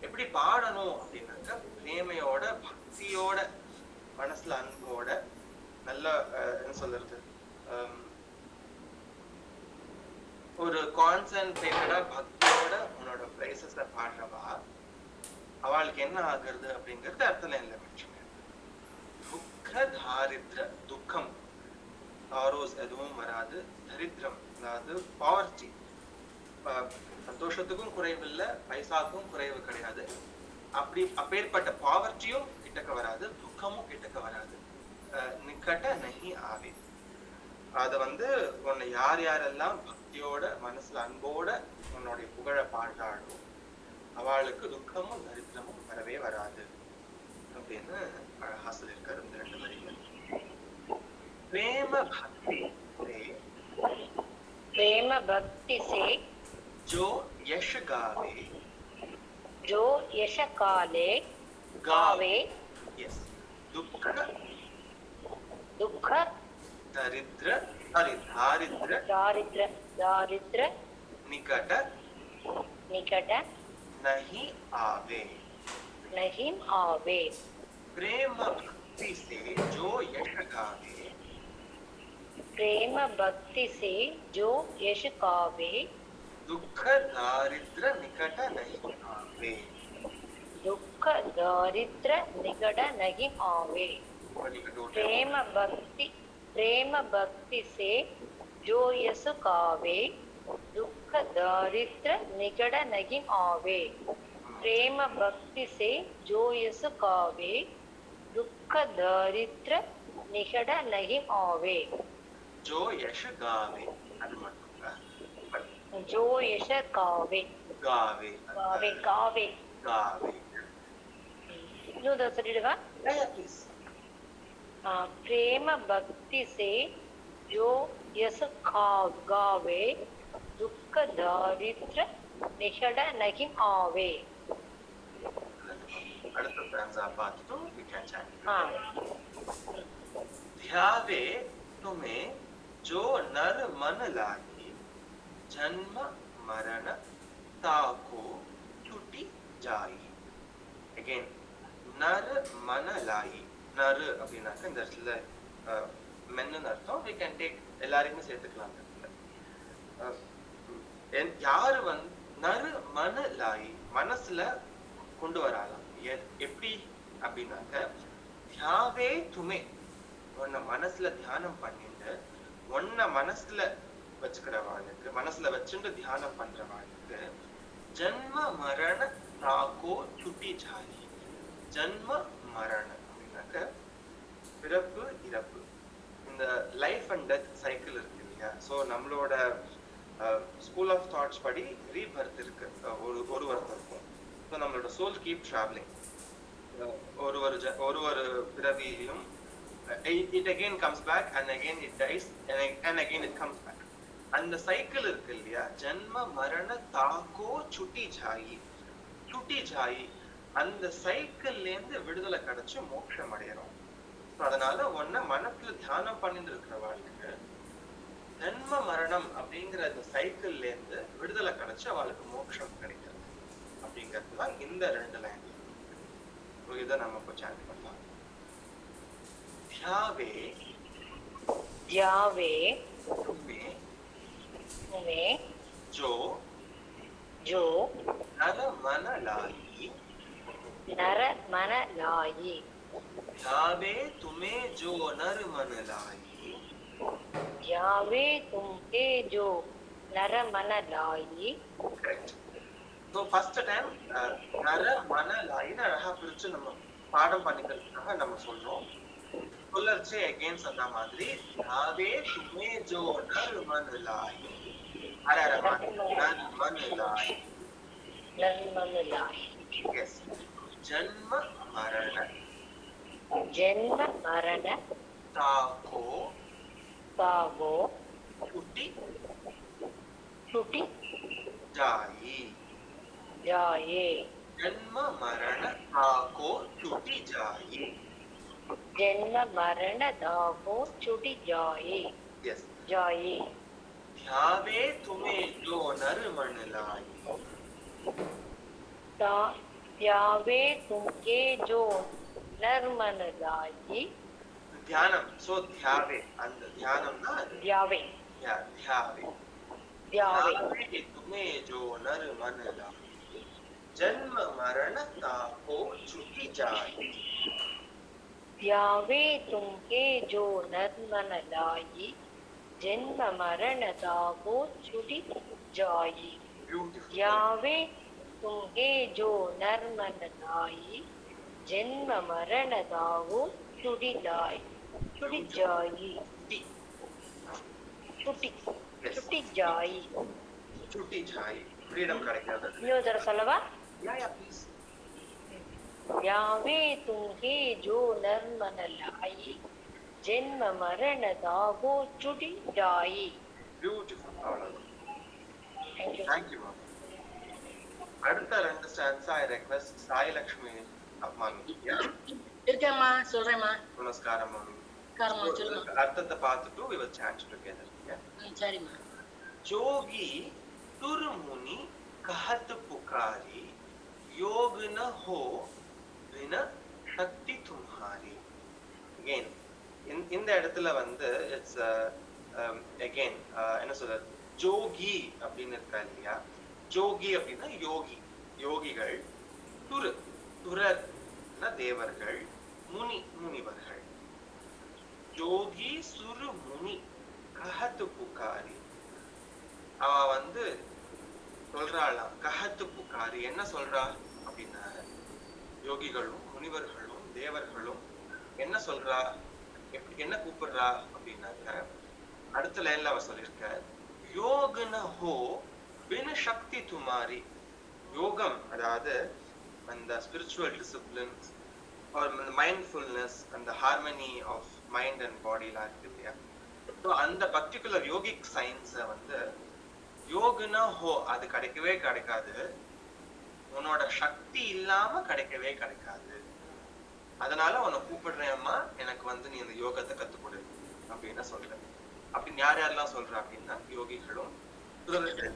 எப்படி பாடணும் அப்படின்னாக்க பிரேமையோட பக்தியோட மனசுல அன்போட நல்ல என்ன சொல்றது ஒரு கான்சென்ட்ரேட்டடா பக்தியோட உன்னோட பிரைசஸ பாடுறவா அவளுக்கு என்ன ஆகுறது அப்படிங்கிறது அர்த்தம் இல்லை துக்க தாரித்ர துக்கம் ஆரோஸ் எதுவும் வராது தரித்திரம் அதாவது பாவர்ட்டி சந்தோஷத்துக்கும் குறைவில்லை பைசாக்கும் குறைவு கிடையாது அப்பேற்பட்ட பாவர்ட்டியும் கிட்டக்க வராது துக்கமும் கிட்டக்க வராது நிக்கட்ட நஹி ஆவே அத வந்து உன்னை யாரெல்லாம் பக்தியோட மனசுல அன்போட உன்னுடைய புகழ பாடுறாளோ அவளுக்கு துக்கமும் தரித்திரமும் வரவே வராது அப்படின்னு அழகா சொல்லியிருக்காரு இந்த 2 வரிகள் प्रेम भक्ति से जो यश गावे यस दुख दारिद्र निकट नहीं आवे प्रेम भक्ति से जो यश गावे दुख दारिद्र निकट नहीं आवे प्रेम भक्ति से जो यश गावे दुख दारिद्र निकट नहीं आवे प्रेम भक्ति से जो यश गावे दुख दारिद्र निकट नहीं आवे जो यश गावे जो यश गावे இன்னும் சொல்லிடுவா प्लीज प्रेम भक्ति से जो यश गावे दुख दारिद्र निकट नहीं आवे அடுத்த stanza பார்த்துட்டு we can chat ध्यावे तुम्हें जो नर मन लागी जन्म मरण ताको छुटी जाई. Again, नर मन लाई. नर அப்படின்னாக்க இந்த இடத்துல மென்னு அர்த்தம். we can take எல்லாரையுமே சேர்த்துக்கலாம். யாரு வந்து நறு மன லாயி மனசுல கொண்டு வராலாம். எப்படி அப்படின்னாக்க தியாவே துமே உன்னை மனசுல தியானம் பண்ணிட்டு உன்னை மனசுல வச்சுக்கிறவாளுக்கு மனசுல வச்சுட்டு தியானம் பண்றவாளுக்கு ஜன்ம மரண தாக்கோ சுட்டி ஜாயி. ஜன்ம மரணம் அப்படின்னாக்க பிறப்பு இறப்பு, இந்த லைஃப் அண்ட் டெத் சைக்கிள் இருக்கு இல்லையா. ஸோ நம்மளோட ஸ்கூல் ஆஃப் தாட்ஸ் படி ரீபர்த் இருக்கு, ஒரு வருத்தம் இருக்கும். ஸோ நம்மளோட சோல் கீப் டிராவலிங். ஒரு பிறவியிலும் it again comes back and again it dies and again it comes back. அந்த சைக்கிள் இருக்கு இல்லையா. ஜன்ம மரண தாக்கோ சுட்டி ஜாயி. சுட்டி ஜாயி அந்த சைக்கிள்ல இருந்து விடுதலை கிடைச்சு மோட்சம் அடையறோம். அதனால ஒன்ன மனசுல தியானம் பண்ணிட்டு இருக்கிறவாளுக்கு ஜன்ம மரணம் அப்படிங்கிற அந்த சைக்கிள்ல இருந்து விடுதலை கிடைச்சு அவளுக்கு மோட்சம் கிடைக்கிறது அப்படிங்கிறதுதான் இந்த 2 லைன். இதை நம்ம இப்போ சாண்ட் பண்ணலாம். ध्यावे ध्यावे तुम्हें जो नर मन लाई. नर मन लाई. ध्यावे तुम्हें जो नर मन लाई. ध्यावे तुमके जो नर मन लाई. Correct. So first time நர மன லாயின்னு அழகா பிரிச்சு நம்ம பாடம் பண்ணிக்கிறதுக்காக நம்ம சொல்றோம். சொல்லர்ச்சே again சொன்ன மாதிரி ध्यावे तुम्हें जो नर मन लाई. नर मन लाई. नर मन लाई. Yes. जन्म मरण ताको छुटी जाई. जन्म मरण ताको छुटी जाई. जन्म मरण दाको छुटी जाए. Yes. जाए. ध्यावे तुम्हें जो नर मन लाई. ध्यावे तुमके जो नर मन लाई. ध्यानम. So ध्यावे and ध्यानम ना ध्यावे. Yeah, ध्यावे. ध्यावे तुम्हें जो नर मन लाई. जन्म मरण ताको छुटी जाई. ध्यावे तुमके जो नर मन लाई. जन्म मरण ताको छुटी जाई. ध्यावे तुमके जो नर मन लाई. जन्म मरण ताको छुटी जाई. छुटी जाई. छुटी जाई. छुटी जाई. फ्रीडम கிடைக்காது. இன்னொரு தடவை சொல்லவா? Yeah, please. ध्यावे तुमके जो नर मन लाई. जन्म मरण दागो छुटी जाई. Beautiful. Thank you. Thank you, ma'am. அடுத்த 2 stanza I request Sai Lakshmi அம்மாமி. இருக்கேம்மா, சொல்றேம்மா. நமஸ்காரம் மாமி. நமஸ்காரம்மா, சொல்லுங்க. அர்த்தத்தை பார்த்துட்டு we will chant together. சரிம்மா. जोगी तुर मुनि कहत पुकारी योग न हो बिन शक्ति तुम्हारी. Again, இந்த இடத்துல வந்து இட்ஸ் again என்ன சொல்றது, ஜோகி அப்படின்னு இருக்கா இல்லையா. ஜோகி அப்படின்னா யோகி, யோகிகள். துரர்னா தேவர்கள், முனிவர்கள். ஜோகி சுரு முனி கஹத்து புகாரி. அவ வந்து சொல்றாளாம், கஹத்து புகாரி. என்ன சொல்றா அப்படின்னா, யோகிகளும் முனிவர்களும் தேவர்களும் என்ன சொல்றா, என்ன கூப்பிடுறா அப்படின்னாக்க அடுத்த லைன்ல அவ சொல்லியிருக்க, யோகன ஹோ பின் சக்தி துமாரி. யோகம் அதாவது அந்த spiritual disciplines or mindfulness and the harmony of mind and body எல்லாம் இருக்கு இல்லையா. ஸோ அந்த பர்டிகுலர் யோகிக் சயின்ஸை வந்து யோகனா ஹோ அது கிடைக்கவே கிடைக்காது, உன்னோட சக்தி இல்லாம கிடைக்கவே கிடைக்காது. அதனால உன்னை கூப்பிடுறேன் அம்மா, எனக்கு வந்து நீ அந்த யோகத்தை கத்துக்கொடு அப்படின்னு சொல்றேன். அப்படின்னு யாரெல்லாம் சொல்றா அப்படின்னா யோகிகளும்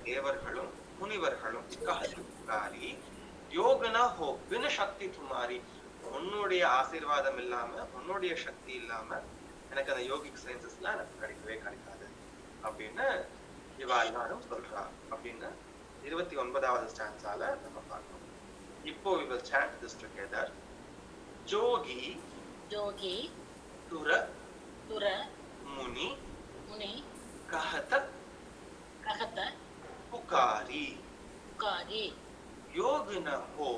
தேவர்களும் முனிவர்களும் கஹத் புகாரி யோகனா ஹோ பின சக்தி துமாரி, உன்னுடைய ஆசீர்வாதம் இல்லாம உன்னுடைய சக்தி இல்லாம எனக்கு அந்த யோகிக் சயின்சஸ்லாம் எனக்கு கிடைக்கவே கிடைக்காது அப்படின்னு இவா எல்லாரும் சொல்றா அப்படின்னு 29வது ஸ்டான்ஸால நம்ம பார்க்கணும். இப்போ we will chant this together. Jogi Jogi துர துர முனி முனி கஹத கஹத புகாரி புகாரி யோகன ஹோ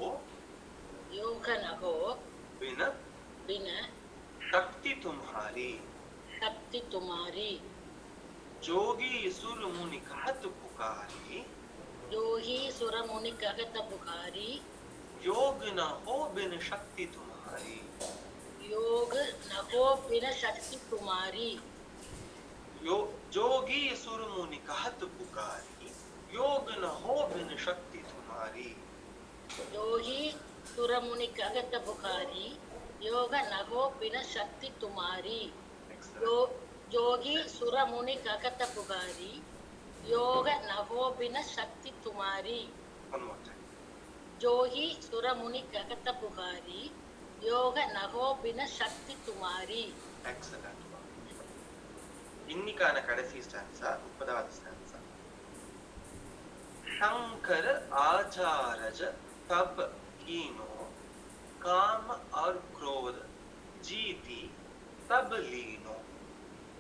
யோகனஹோ बिन बिन शक्ति तुम्हारी, शक्ति तुम्हारी, जोगी सुर मुनि कहत पुकारी, योगी सुर मुनि कहत पुकारी, योग न हो बिन शक्ति तुम्हारी, योग न हो बिन शक्ति तुम्हारी, जोगी सुर मुनि कहत पुकारी, योग न हो बिन शक्ति तुम्हारी, योगी सुर मुनि कहत पुकारी, योग न हो बिन शक्ति तुम्हारी, योगी सुर मुनि कहत पुकारी, योग न हो बिन शक्ति तुम्हारी. One more time. जोगी सुर मुनि कहत पुकारी, योग न हो बिन शक्ति तुम्हारी. Excellent. இன்னிக்கான கடைசி ஸ்டான்ஸா 30வது ஸ்டான்ஸா. शंकर आचारज तप कीनो काम और क्रोध जीती तब लीनो.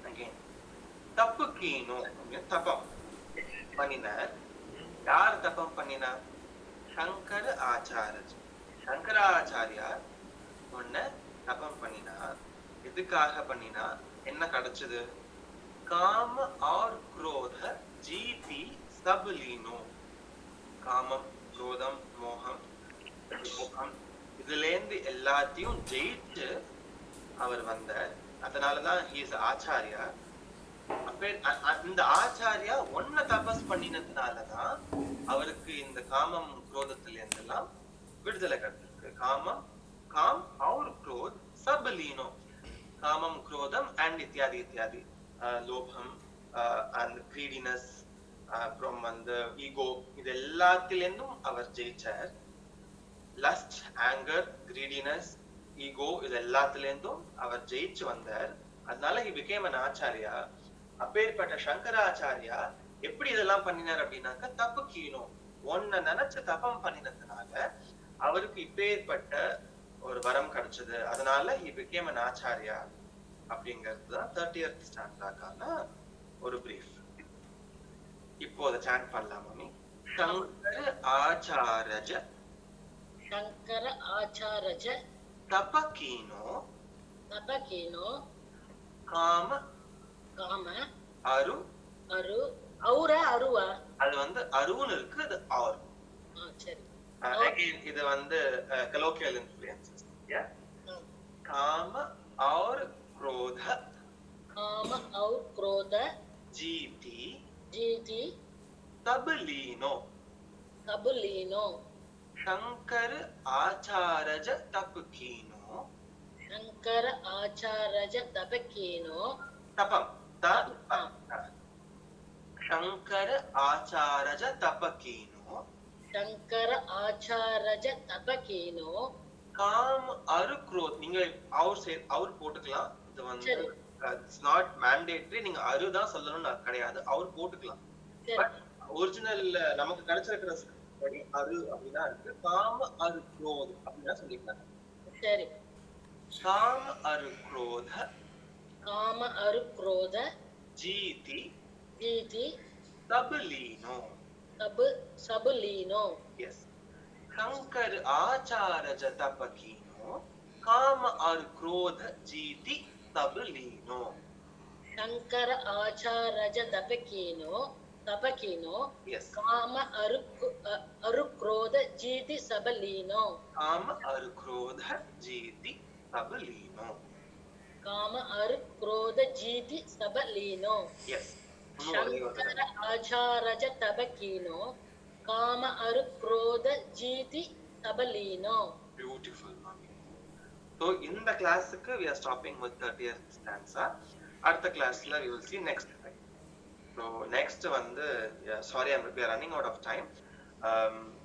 Again, तप कीनो தபம் பண்ணினார். யார் தபம் பண்ணினார்? சங்கர ஆச்சாரஜ். சங்கராச்சாரியார் ஒன்ன தபம் பண்ணினார். எதுக்காக பண்ணினார்? என்ன கிடைச்சது? காம और क्रोध जीती सब लीनो. காமம், குரோதம், மோகம், மோகம் இதுலேருந்து எல்லாத்தையும் ஜெயிச்சு அவர் வந்தார். அதனாலதான் he is ஆச்சாரியா. இந்த ஆச்சாரியா ஒன்ன தபஸ் பண்ணினதுனாலதான் அவருக்கு இந்த காமம் குரோதத்துல இருந்தெல்லாம் விடுதலை கிடைச்சிருக்கு. காமம், காம் और क्रोध सब लीनो. காமம், குரோதம் and இத்தியாதி இத்தியாதி, லோபம் and greediness, அப்புறம் அந்த ஈகோ, இது எல்லாத்திலிருந்தும் அவர் ஜெயிச்சார். லஸ்ட், ஆங்கர், கிரீடினஸ், ஈகோ இது எல்லாத்திலிருந்தும் அவர் ஜெயிச்சு வந்தார். அதனால he became an ஆச்சாரியா. அப்பேற்பட்ட சங்கராச்சாரியா எப்படி இதெல்லாம் பண்ணினார் அப்படின்னாக்க தப்பு கீனோ ஒன்ன நினைச்சு தபம் பண்ணினதுனால அவருக்கு இப்பேற்பட்ட ஒரு வரம் கிடைச்சது. அதனால he became an ஆச்சாரியா அப்படிங்கிறதுதான் 30th ஸ்டாண்டாக்கான ஒரு பிரீஃப். இப்போ அதை சாண்ட் பண்ணலாம் மம்மி. சங்கர ஆச்சாரஜ शंकर आचारज தபகீனோ तपकीनो காம काम அரு. अरु औरा अरुवा. அது வந்து அருன்னு இருக்கு, அது ஆர். சரி. Again, இது வந்து colloquial influences. Yeah. காம और क्रोध काम और क्रोध जीती जीति तब लीनो. तब लीनो. शंकर आचारज तप कीनो. शंकर आचारज तपकीनो. तपम शंकर आचारज तप कीनो. शंकर आचारज तपकीनो. काम और क्रोध. நீங்க அவர் போட்டுக்கலாம். இது வந்து இட்ஸ் நாட் மேண்டேட்டரி. நீங்க அரு தான் சொல்லணும்னு கிடையாது, அவர் போட்டுக்கலாம். பட் ஒரிஜினல் நமக்கு கிடைச்சிருக்கிற படி அரு அப்படின்னா இருக்கு. காம அரு क्रोध அப்படின்னா சொல்லிக்கலாம். சரி. काम और क्रोध काम और क्रोध जीती जीति तब लीनो. तब सब लीनो. यस. शंकर आचारज तप कीनो. काम और क्रोध जीती तब लीनो. शंकर आचारज तपकीनो तपकीनो. Yes. काम अरु क्रोध जीति सब लीनो. काम और क्रोध जीती तब लीनो. काम अरु क्रोध जीति सब लीनो. Yes. शंकर आचारज तपकीनो. काम अरु क्रोध जीति सब लीनो. Beautiful, mommy. So in the class we are stopping with 30th stanza. அடுத்த கிளாஸ்ல we will see next time. So next வந்து sorry we are running out of time.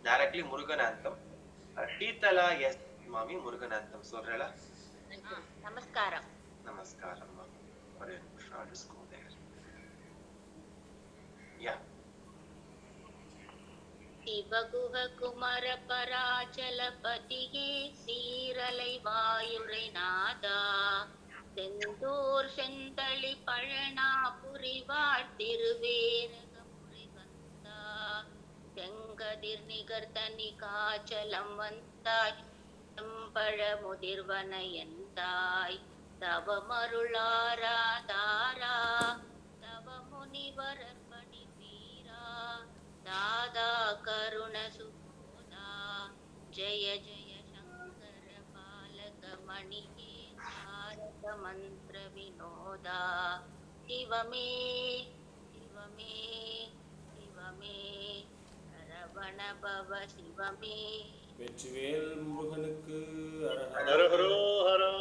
Directly Murugan anthem. டீத்தலா எஸ் மாமி முருகன் ஆந்தம் சொல்றேளா? நமஸ்காரம். நமஸ்காரம். ஒரே நிமிஷம், I'll just go there. Yeah. சிவகுக குமர பராச்சலபதியே சீரலை வாயுரை நாதா செந்தூர் செந்தளி பழனா புரிவார் திருவேரகமுறை வந்தா செங்கதிர் நிகர்த்தனி காச்சலம் வந்தாய் செம்பழ முதிர்வன எந்தாய் தவமருளாரா தாரா தவ முனிவரர் பணி வீரா दादा करुण सुबोधा जय जय शंकर बालक मणिके तारक मंत्र विनोदा शिवमे शिवमे शिवमे रवण भव शिवमे வெற்றிவேல் முருகனுக்கு ஹரஹரோஹரா.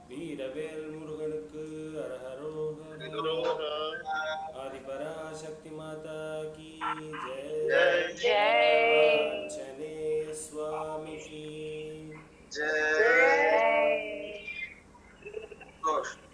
வீரவேல் முருகனுக்கு அரஹரோஹர. ஆதிபராசக்தி மாதா கி ஜெய். ஜெய்